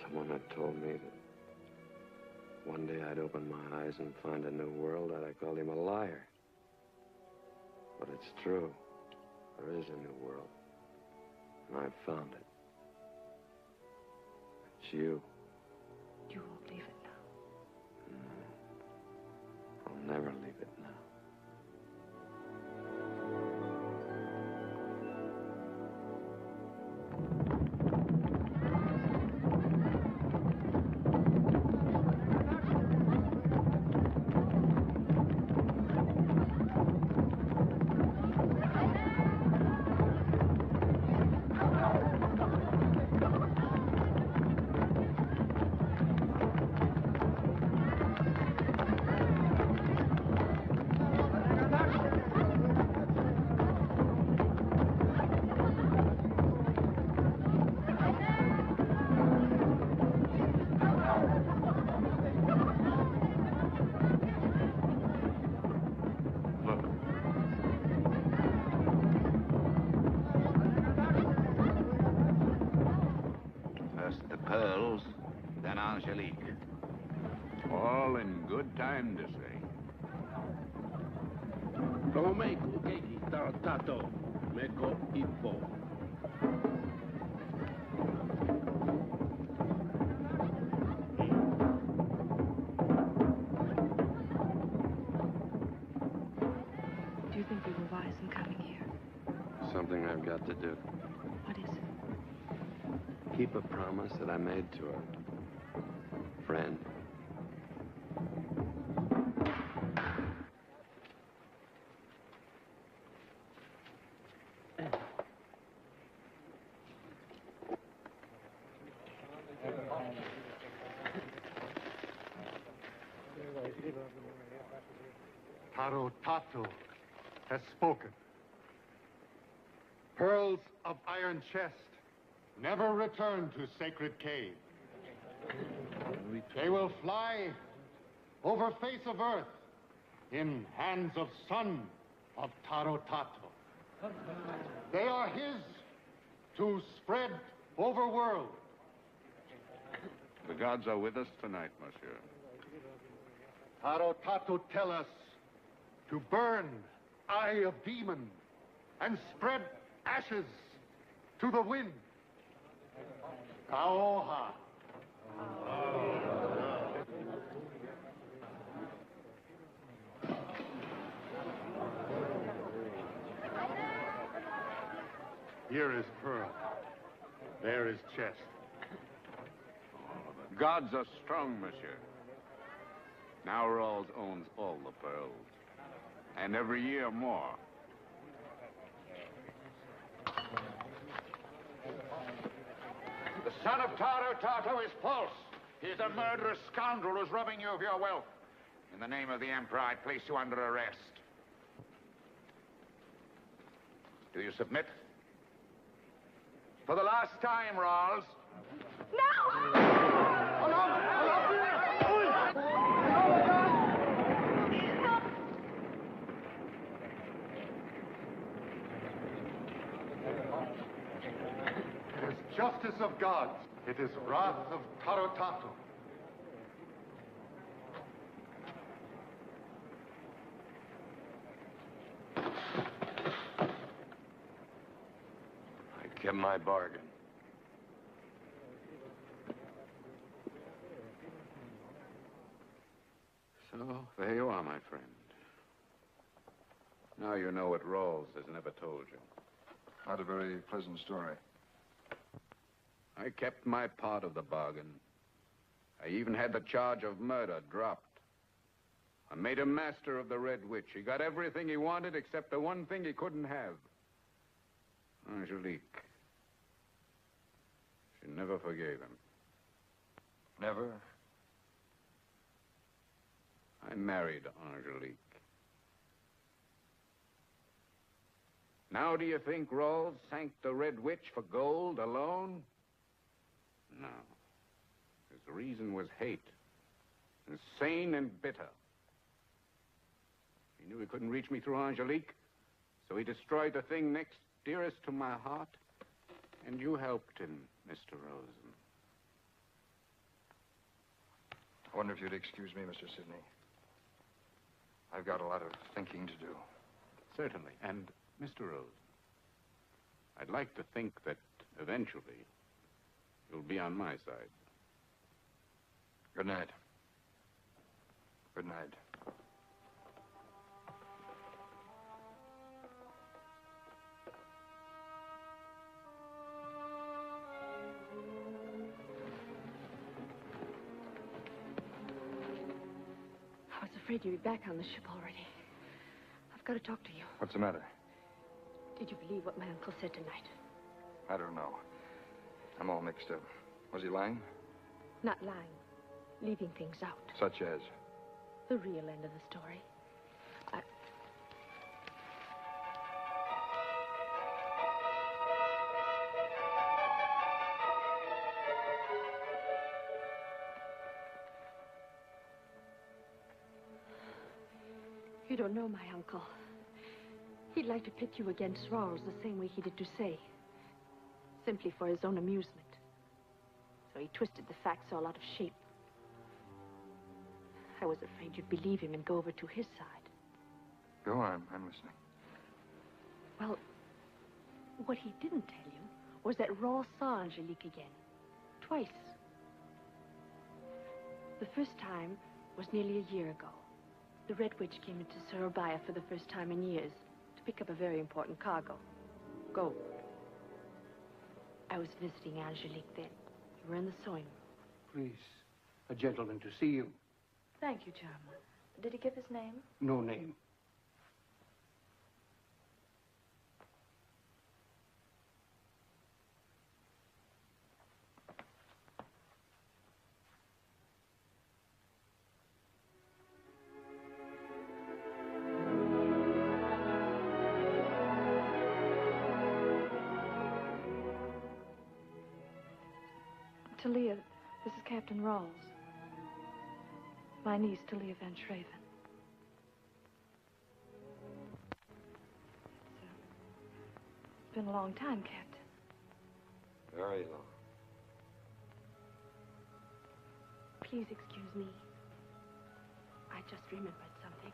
Someone had told me that one day I'd open my eyes and find a new world. I'd have called him a liar. But it's true. There is a new world. And I've found it. It's you. You won't leave it now. No. I'll never leave it now. Pearls, then Angelique. All in good time to say. Romeko keki tarotato, meko ipo. Do you think we were wise in coming here? Something I've got to do. What is it? Keep a promise that I made to her. Friend. Taro Tato has spoken. Pearls of iron chest never return to sacred cave. They will fly over face of earth in hands of son of Taro Tato. They are his to spread over world. The gods are with us tonight, monsieur. Taro Tato tell us to burn Eye of Demon and spread ashes to the wind. Kaoha. Here is pearl. There is chest. The gods are strong, monsieur. Now Ralls owns all the pearls. And every year more. The son of Taro Tato is false. He is a murderous scoundrel who's robbing you of your wealth. In the name of the Emperor, I place you under arrest. Do you submit? For the last time, Ralls. It is justice of gods. It is wrath of Taro Tato. I kept my bargain. So, there you are, my friend. Now you know what Ralls has never told you. Not a very pleasant story. I kept my part of the bargain. I even had the charge of murder dropped. I made him master of the Red Witch. He got everything he wanted except the one thing he couldn't have. Angelique. She never forgave him. Never? I married Angelique. Now do you think Ralls sank the Red Witch for gold alone? No. His reason was hate. Insane and bitter. He knew he couldn't reach me through Angelique, so he destroyed the thing next dearest to my heart, and you helped him, Mr. Rosen. I wonder if you'd excuse me, Mr. Sidney. I've got a lot of thinking to do. Certainly. And, Mr. Rosen, I'd like to think that eventually you'll be on my side. Good night. Good night. I was afraid you'd be back on the ship already. I've got to talk to you. What's the matter? Did you believe what my uncle said tonight? I don't know. I'm all mixed up. Was he lying? Not lying. Leaving things out. Such as? The real end of the story. You don't know my uncle. He'd like to pit you against Ralls the same way he did to say. Simply for his own amusement. So he twisted the facts all out of shape. I was afraid you'd believe him and go over to his side. Go on, I'm listening. Well, what he didn't tell you was that Ralls saw Angelique again. Twice. The first time was nearly a year ago. The Red Witch came into Surabaya for the first time in years to pick up a very important cargo. Gold. I was visiting Angelique then. You were in the sewing room. Please, a gentleman to see you. Thank you, Charmer. Did he give his name? No name. Talia, this is Captain Ralls. My niece, Talia Van Schraven. It's been a long time, Captain. Very long. Please excuse me. I just remembered something.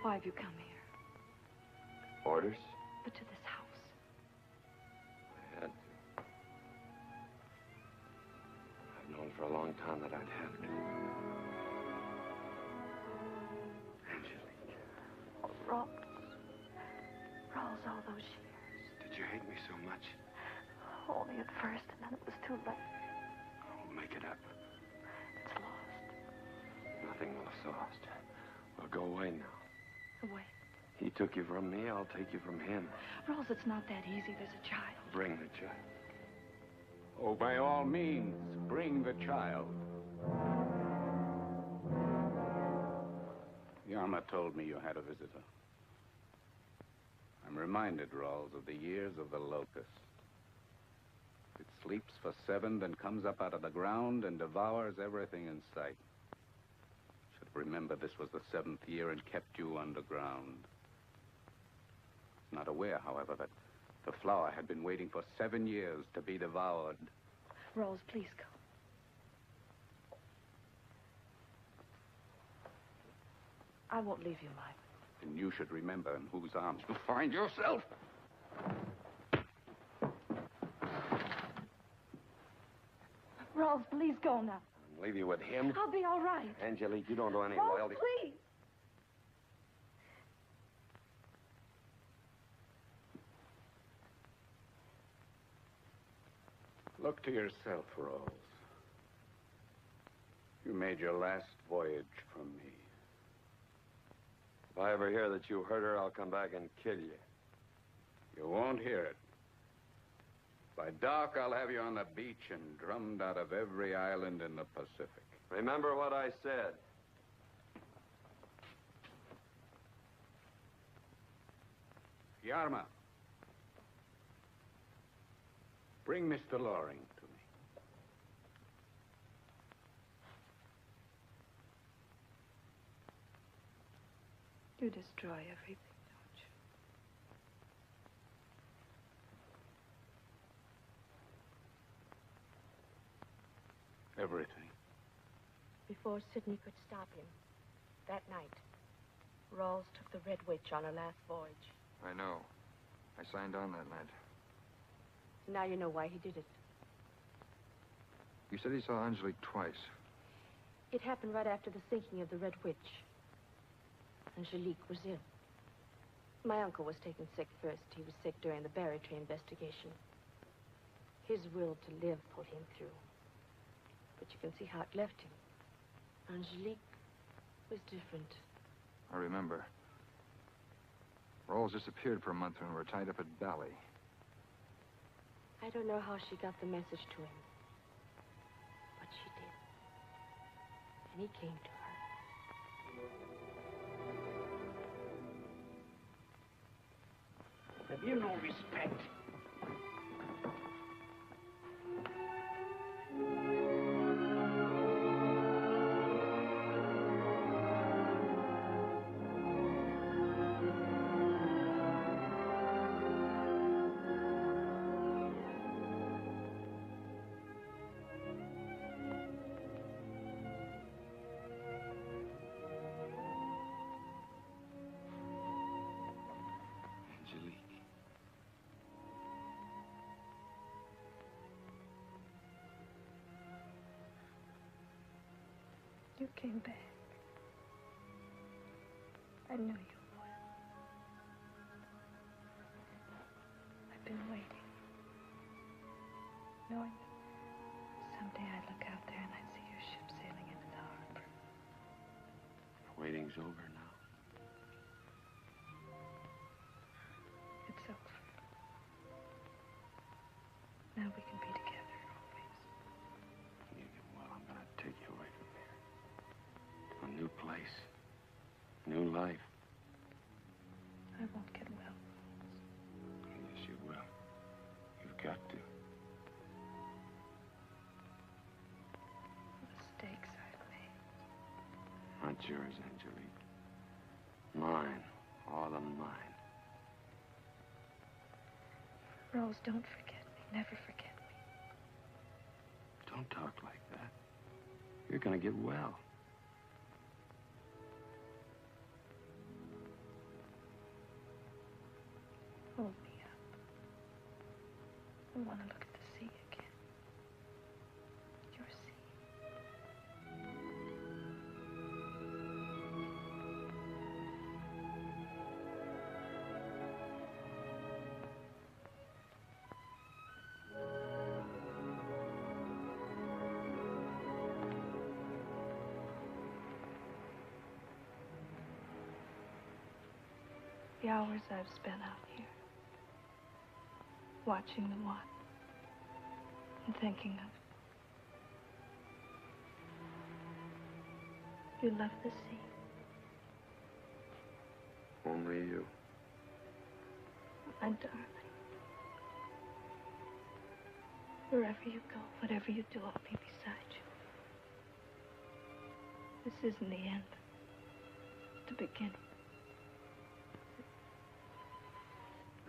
Why have you come here? Orders? But to this house. I had to. I've known for a long time that I'd have to. Angelique. Oh, Ralls, all those years. Did you hate me so much? Only at first, and then it was too late. We'll make it up. It's lost. Nothing will have lost. We'll go away now. Away. He took you from me, I'll take you from him. Ralls, it's not that easy. There's a child. Bring the child. Oh, by all means, bring the child. Yarma told me you had a visitor. I'm reminded, Ralls, of the years of the locust. It sleeps for 7, then comes up out of the ground and devours everything in sight. Should remember this was the 7th year and kept you underground. Not aware, however, that the flower had been waiting for 7 years to be devoured. Ralls, please go. I won't leave you, Mike. And you should remember in whose arms you find yourself. Ralls, please go now. Leave you with him? I'll be all right. Angelique, you don't owe any Ralls, loyalty. please. Look to yourself, Ralls. You made your last voyage from me. If I ever hear that you hurt her, I'll come back and kill you. You won't hear it. By dark, I'll have you on the beach and drummed out of every island in the Pacific. Remember what I said. Yarma. Bring Mr. Loring to me. You destroy everything, don't you? Everything. Before Sidney could stop him, that night, Ralls took the Red Witch on her last voyage. I know. I signed on that night. Now you know why he did it. You said he saw Angelique twice. It happened right after the sinking of the Red Witch. Angelique was in. My uncle was taken sick first. He was sick during the Barry-Tree investigation. His will to live pulled him through. But you can see how it left him. Angelique was different. I remember. Ralls disappeared for a month when we were tied up at Bally. I don't know how she got the message to him. But she did. And he came to her. Have you no respect? You came back. I knew you would. I've been waiting. Knowing that someday I'd look out there and I'd see your ship sailing into the harbor. The waiting's over now. It's over. Now we can be together always. Well, I'm gonna take you away from here. To a new place. New life. I won't get well. Yes, you will. You've got to. The mistakes I've made. Not yours, Angelique. Mine. All of mine. Rose, don't forget me. Never forget me. Don't talk like that. You're gonna get well. Hold me up. I want to look at the sea again. Your sea. The hours I've spent out here, watching the one and thinking of it. You love the sea. Only you. My darling. Wherever you go, whatever you do, I'll be beside you. This isn't the end. It's the beginning.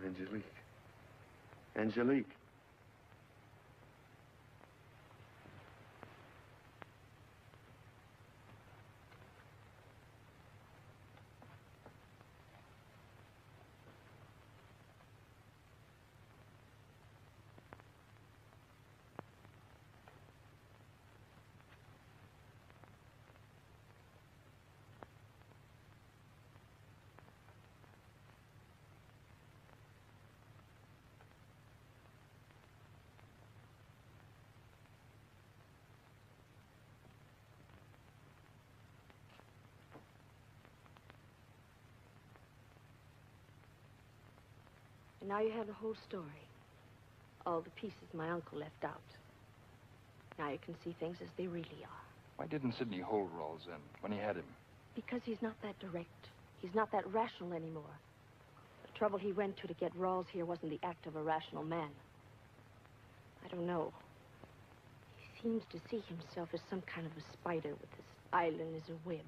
Angelique. Angelique. And now you have the whole story. All the pieces my uncle left out. Now you can see things as they really are. Why didn't Sidney hold Ralls in when he had him? Because he's not that direct. He's not that rational anymore. The trouble he went to get Ralls here wasn't the act of a rational man. I don't know. He seems to see himself as some kind of a spider with this island as a web.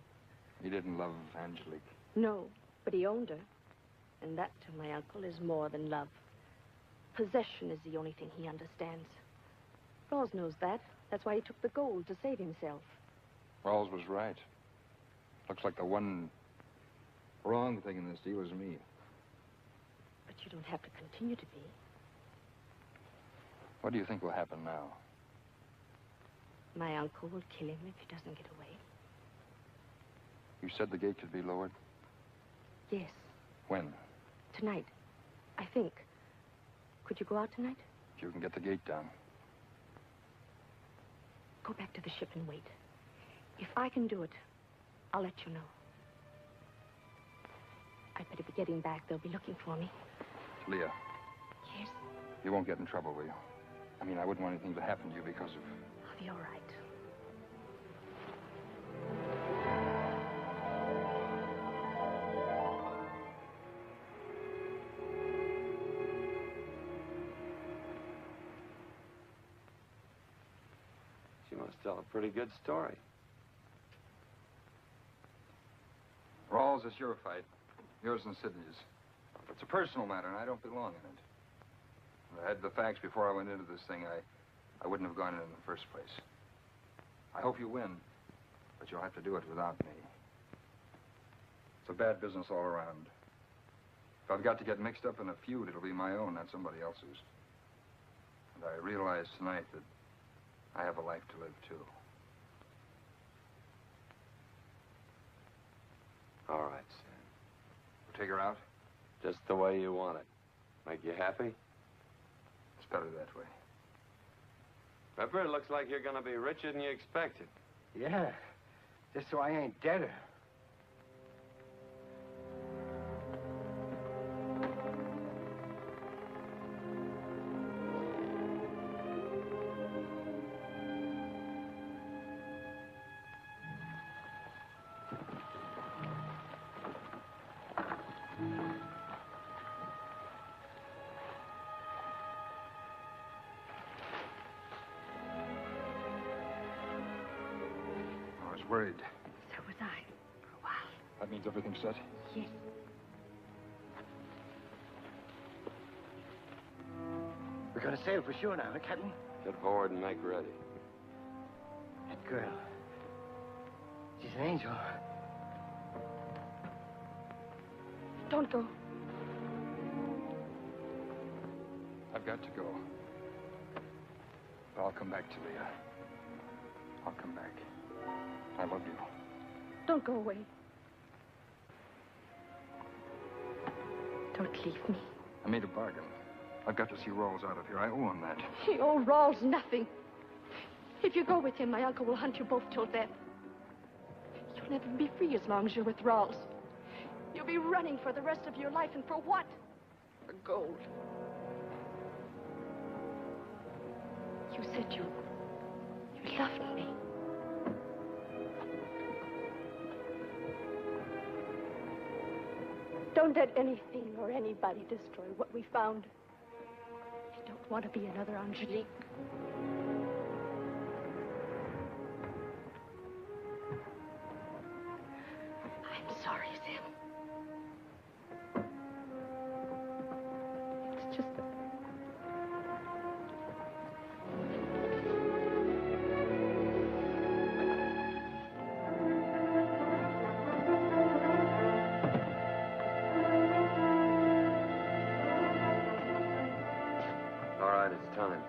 He didn't love Angelique. No, but he owned her. And that, to my uncle, is more than love. Possession is the only thing he understands. Rawls knows that. That's why he took the gold, to save himself. Ralls was right. Looks like the one wrong thing in this deal is me. But you don't have to continue to be. What do you think will happen now? My uncle will kill him if he doesn't get away. You said the gate could be lowered? Yes. When? Tonight, I think. Could you go out tonight? If you can get the gate down. Go back to the ship and wait. If I can do it, I'll let you know. I'd better be getting back. They'll be looking for me. Leah. Yes? You won't get in trouble, will you? I mean, I wouldn't want anything to happen to you because of... I'll be all right. She must tell a pretty good story. Rawls, it's your fight. Yours and Sidney's. It's a personal matter, and I don't belong in it. If I had the facts before I went into this thing, I wouldn't have gone in the first place. I hope you win, but you'll have to do it without me. It's a bad business all around. If I've got to get mixed up in a feud, it'll be my own, not somebody else's. And I realize tonight that I have a life to live, too. All right, Sam. We'll take her out? Just the way you want it. Make you happy? It's better that way. Pepper, it looks like you're going to be richer than you expected. Yeah, just so I ain't deader. Worried. So was I, for a while. That means everything's set? Yes. We're gonna sail for sure now, huh, Captain? Get forward and make ready. That girl. She's an angel. Don't go. I've got to go. But I'll come back to Leah. I'll come back. I love you. Don't go away. Don't leave me. I made a bargain. I've got to see Ralls out of here. I owe him that. He owes Ralls nothing. If you go with him, my uncle will hunt you both till death. You'll never be free as long as you're with Ralls. You'll be running for the rest of your life, and for what? For gold. You said you loved me. Don't let anything or anybody destroy what we found. I don't want to be another Angelique. I'm sorry, Sam. It's just that... All right, it's time.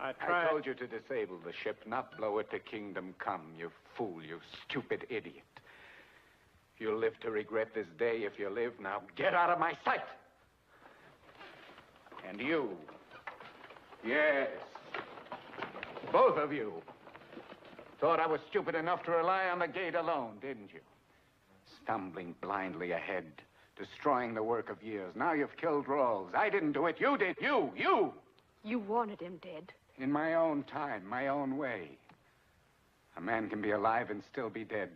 I told you to disable the ship, not blow it to kingdom come, you fool, you stupid idiot. You'll live to regret this day if you live. Now get out of my sight! And you. Yes. Both of you. Thought I was stupid enough to rely on the gate alone, didn't you? Stumbling blindly ahead, destroying the work of years. Now you've killed Ralls. I didn't do it. You did. You! You wanted him dead. In my own time, my own way. A man can be alive and still be dead.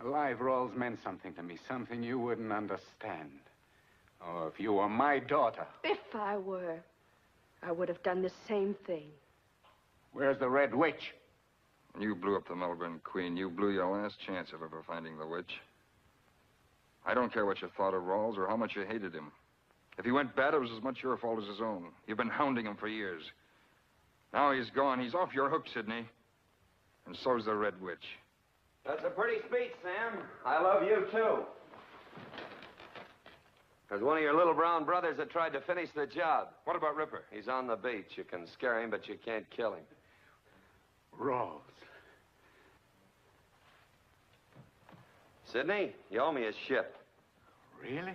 Alive, Ralls meant something to me, something you wouldn't understand. Oh, if you were my daughter. If I were, I would have done the same thing. Where's the Red Witch? When you blew up the Melbourne Queen, you blew your last chance of ever finding the witch. I don't care what you thought of Ralls or how much you hated him. If he went bad, it was as much your fault as his own. You've been hounding him for years. Now he's gone. He's off your hook, Sidney. And so's the Red Witch. That's a pretty speech, Sam. I love you, too. There's one of your little brown brothers that tried to finish the job. What about Ripper? He's on the beach. You can scare him, but you can't kill him. Ralls. Sidney, you owe me a ship. Really?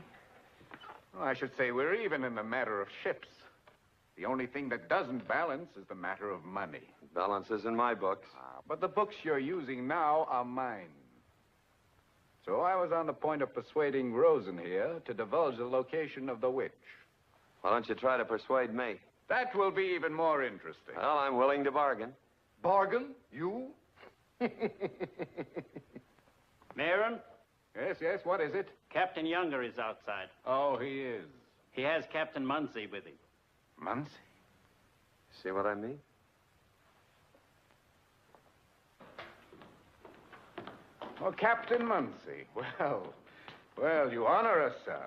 Well, I should say we're even in the matter of ships. The only thing that doesn't balance is the matter of money. Balance is in my books. But the books you're using now are mine. So I was on the point of persuading Rosen here to divulge the location of the witch. Why don't you try to persuade me? That will be even more interesting. Well, I'm willing to bargain. Bargain? You? Mayrant? Yes, what is it? Captain Younger is outside. Oh, he is. He has Captain Munsey with him. Munsey? See what I mean? Oh, Captain Munsey. Well, you honor us, sir.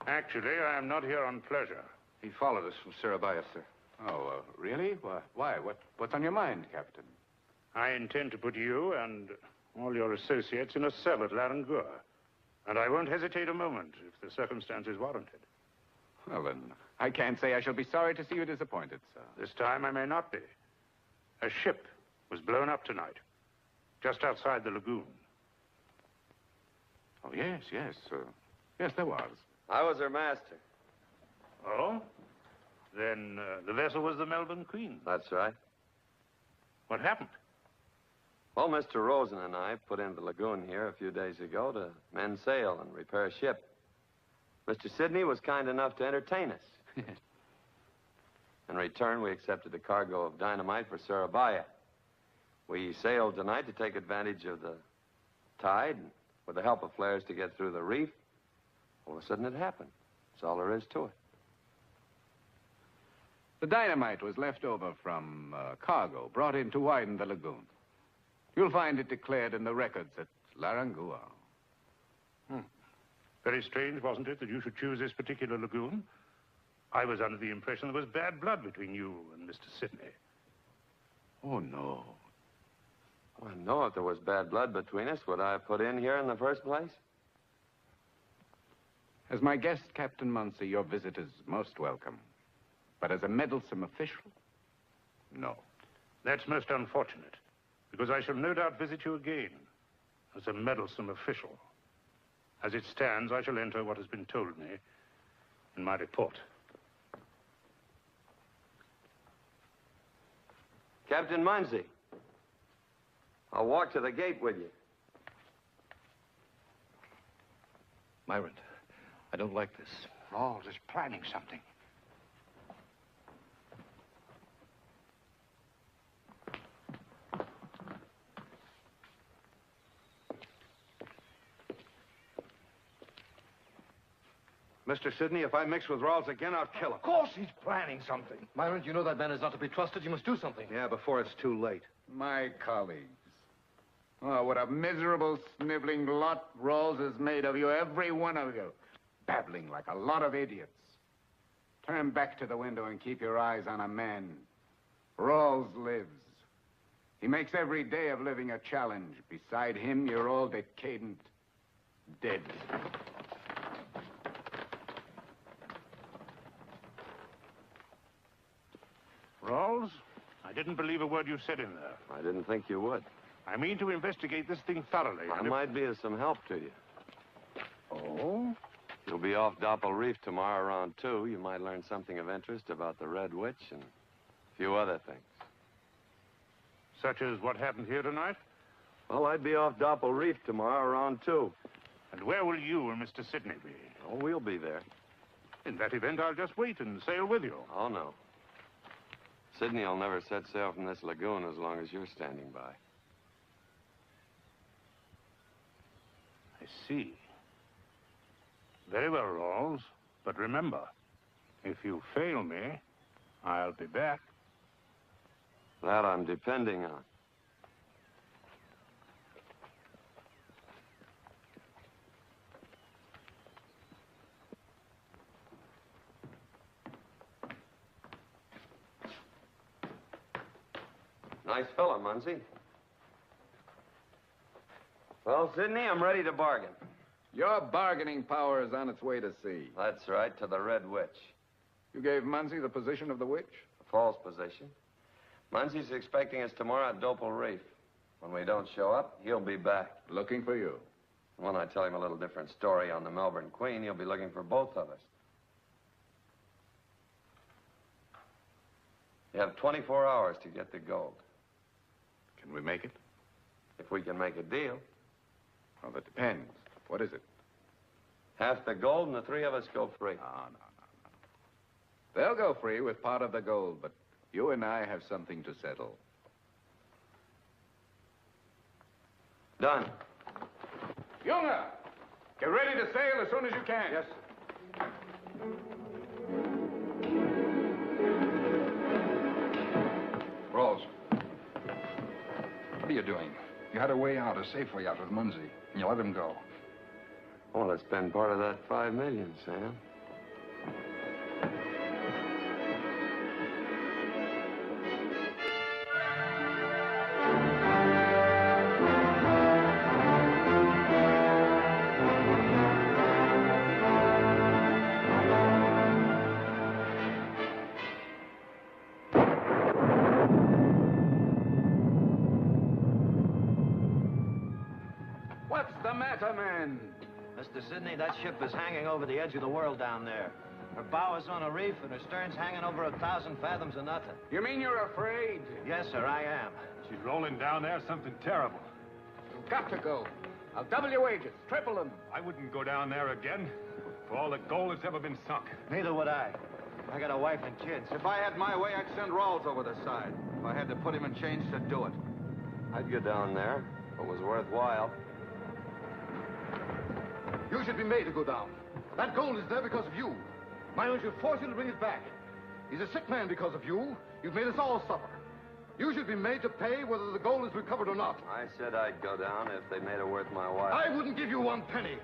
Actually, I am not here on pleasure. He followed us from Surabaya, sir. Oh, really? Why? What's on your mind, Captain? I intend to put you and all your associates in a cell at Larangur. And I won't hesitate a moment if the circumstances warrant it. Well, then, I can't say I shall be sorry to see you disappointed, sir. This time I may not be. A ship was blown up tonight, just outside the lagoon. Oh, yes. Yes, there was. I was her master. Oh? Then the vessel was the Melbourne Queen. That's right. What happened? Well, Mr. Rosen and I put into the lagoon here a few days ago to mend sail and repair a ship. Mr. Sidney was kind enough to entertain us. In return, we accepted a cargo of dynamite for Surabaya. We sailed tonight to take advantage of the tide and with the help of flares to get through the reef. All of a sudden it happened. That's all there is to it. The dynamite was left over from cargo brought in to widen the lagoon. You'll find it declared in the records at Larangur. Very strange, wasn't it, that you should choose this particular lagoon? I was under the impression there was bad blood between you and Mr. Sidney. Oh, no. Well, no, if there was bad blood between us, would I have put in here in the first place? As my guest, Captain Munsey, your visit is most welcome. But as a meddlesome official, no. That's most unfortunate, because I shall no doubt visit you again as a meddlesome official. As it stands, I shall enter what has been told me in my report. Captain Munsey, I'll walk to the gate with you. Mayrant, I don't like this. Ralls is planning something. Mr. Sidney, if I mix with Ralls again, I'll kill him. Of course he's planning something. Mayrant, you know that man is not to be trusted. You must do something. Yeah, before it's too late. My colleagues. Oh, what a miserable, sniveling lot Ralls has made of you, every one of you. Babbling like a lot of idiots. Turn back to the window and keep your eyes on a man. Ralls lives. He makes every day of living a challenge. Beside him, you're all decadent, dead. Ralls, I didn't believe a word you said in there. I didn't think you would. I mean to investigate this thing thoroughly. I might be of some help to you. Oh? You'll be off Doppel Reef tomorrow around 2. You might learn something of interest about the Red Witch and a few other things. Such as what happened here tonight? Well, I'd be off Doppel Reef tomorrow around 2. And where will you and Mr. Sidney be? Oh, we'll be there. In that event, I'll just wait and sail with you. Oh, no. Sidney will never set sail from this lagoon as long as you're standing by. I see. Very well, Ralls. But remember, if you fail me, I'll be back. That I'm depending on. Nice fellow, Munsey. Well, Sidney, I'm ready to bargain. Your bargaining power is on its way to sea. That's right, to the Red Witch. You gave Munsey the position of the witch? A false position. Munsey's expecting us tomorrow at Dopal Reef. When we don't show up, he'll be back. Looking for you. When I tell him a little different story on the Melbourne Queen, he'll be looking for both of us. You have 24 hours to get the gold. Can we make it? If we can make a deal. Well, that depends. What is it? Half the gold and the three of us go free. No. They'll go free with part of the gold, but you and I have something to settle. Done. Junger, get ready to sail as soon as you can. Yes, sir. Ralls, what are you doing? You had a way out, a safe way out with Munsey, and you let him go. I want to spend part of that $5 million, Sam. What's the matter, man? Mr. Sidney, that ship is hanging over the edge of the world down there. Her bow is on a reef, and her stern's hanging over 1,000 fathoms of nothing. You mean you're afraid? Yes, sir, I am. She's rolling down there something terrible. You've got to go. I'll double your wages, triple them. I wouldn't go down there again for all the gold that's ever been sunk. Neither would I. I got a wife and kids. If I had my way, I'd send Ralls over the side. If I had to put him in chains to do it. I'd go down there if it was worthwhile. You should be made to go down. That gold is there because of you. Mayrant should force you to bring it back. He's a sick man because of you. You've made us all suffer. You should be made to pay whether the gold is recovered or not. I said I'd go down if they made it worth my while. I wouldn't give you one penny.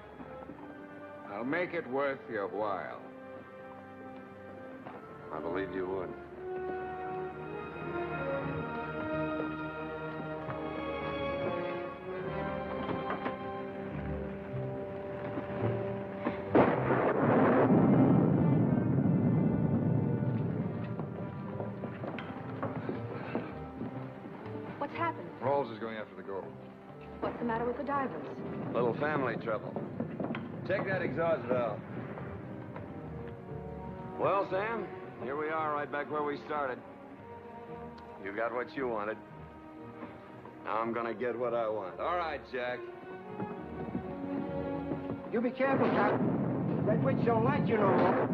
I'll make it worth your while. I believe you would. What's happened? Ralls is going after the gold. What's the matter with the divers? Little family trouble. Check that exhaust valve. Well, Sam, here we are right back where we started. You got what you wanted. Now I'm gonna get what I want. All right, Jack. You be careful, Captain. That witch don't like you no more.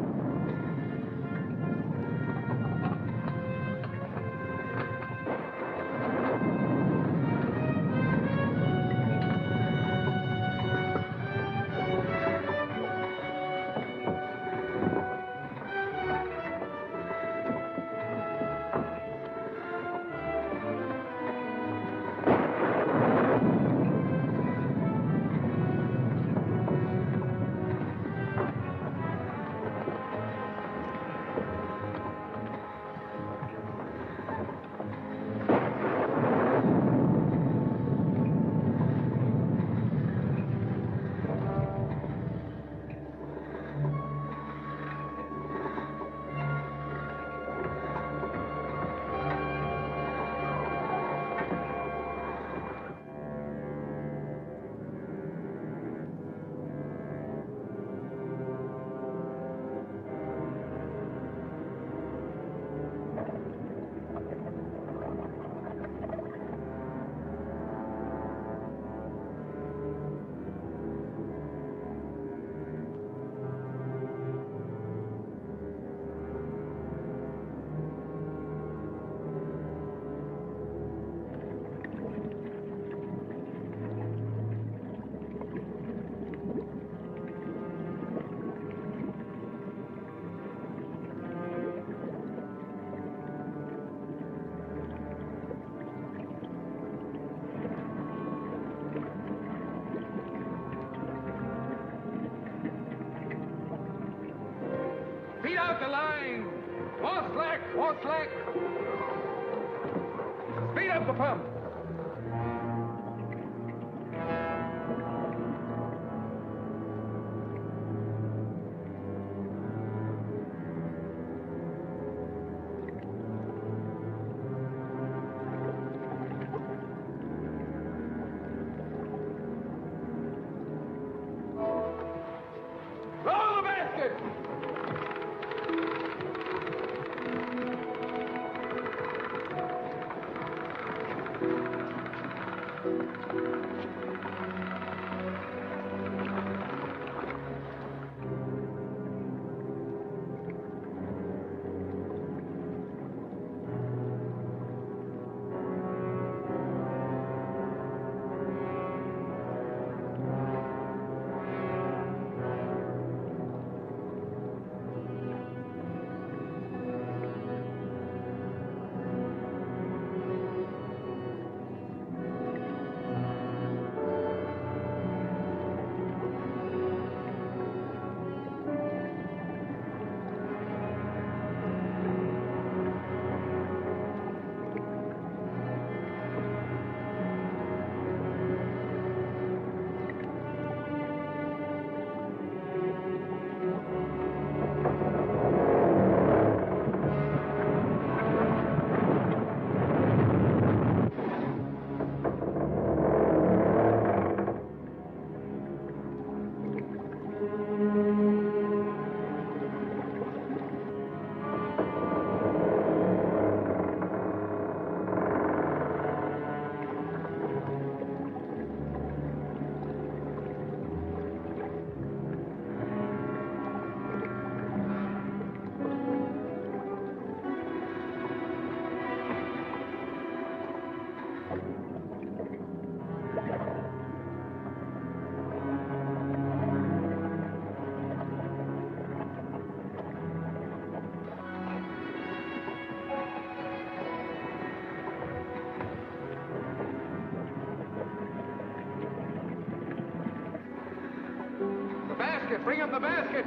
Feed out the line! More slack! More slack! Speed up the pump! basket! Bring him the basket!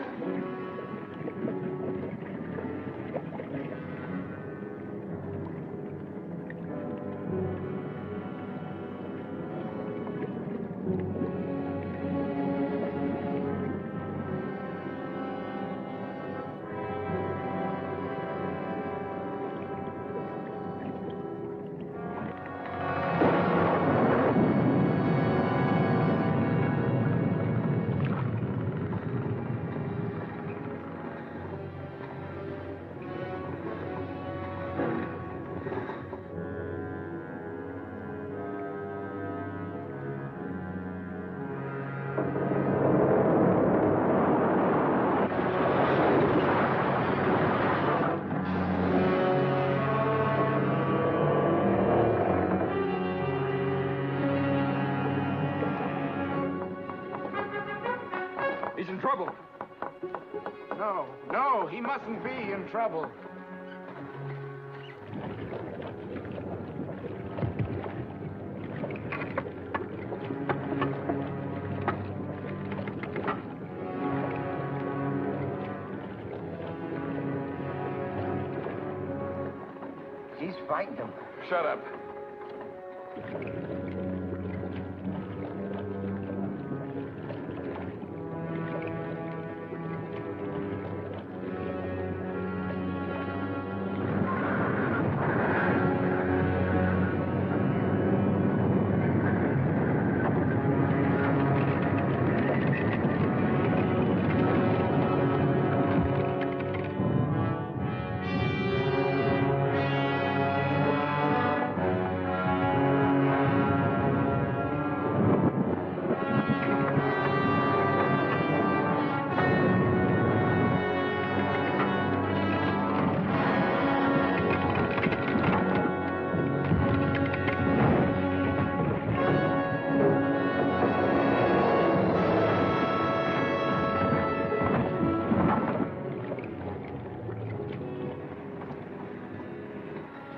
He's in trouble. No, he mustn't be in trouble. He's fighting him. Shut up.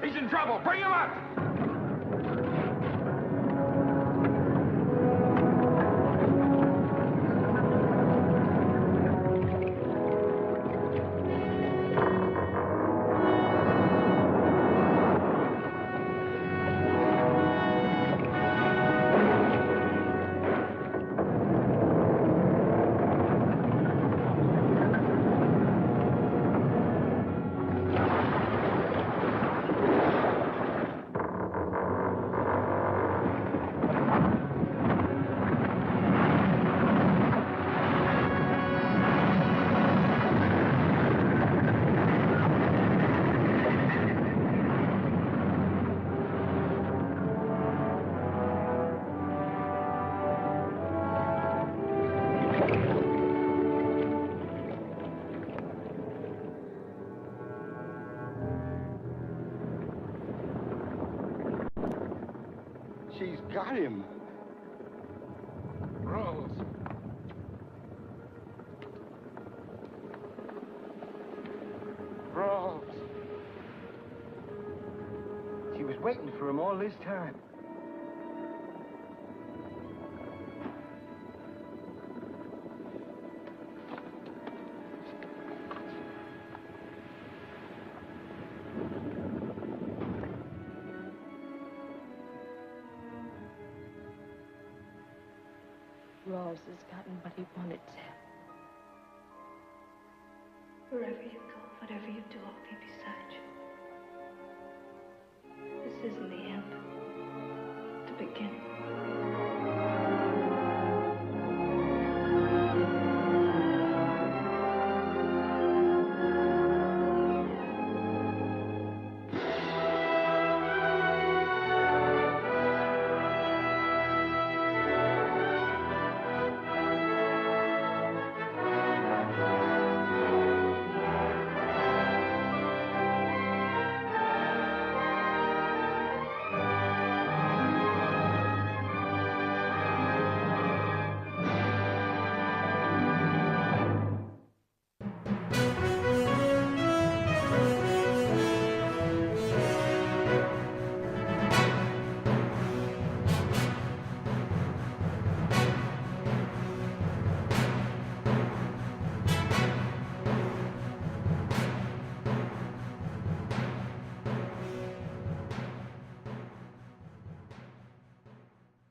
He's in trouble. Bring him up! She's got him. Ralls. Ralls. She was waiting for him all this time. Ralls has gotten what he wanted, Sam. Wherever you go, whatever you do, I'll be beside you. This isn't the end. The beginning.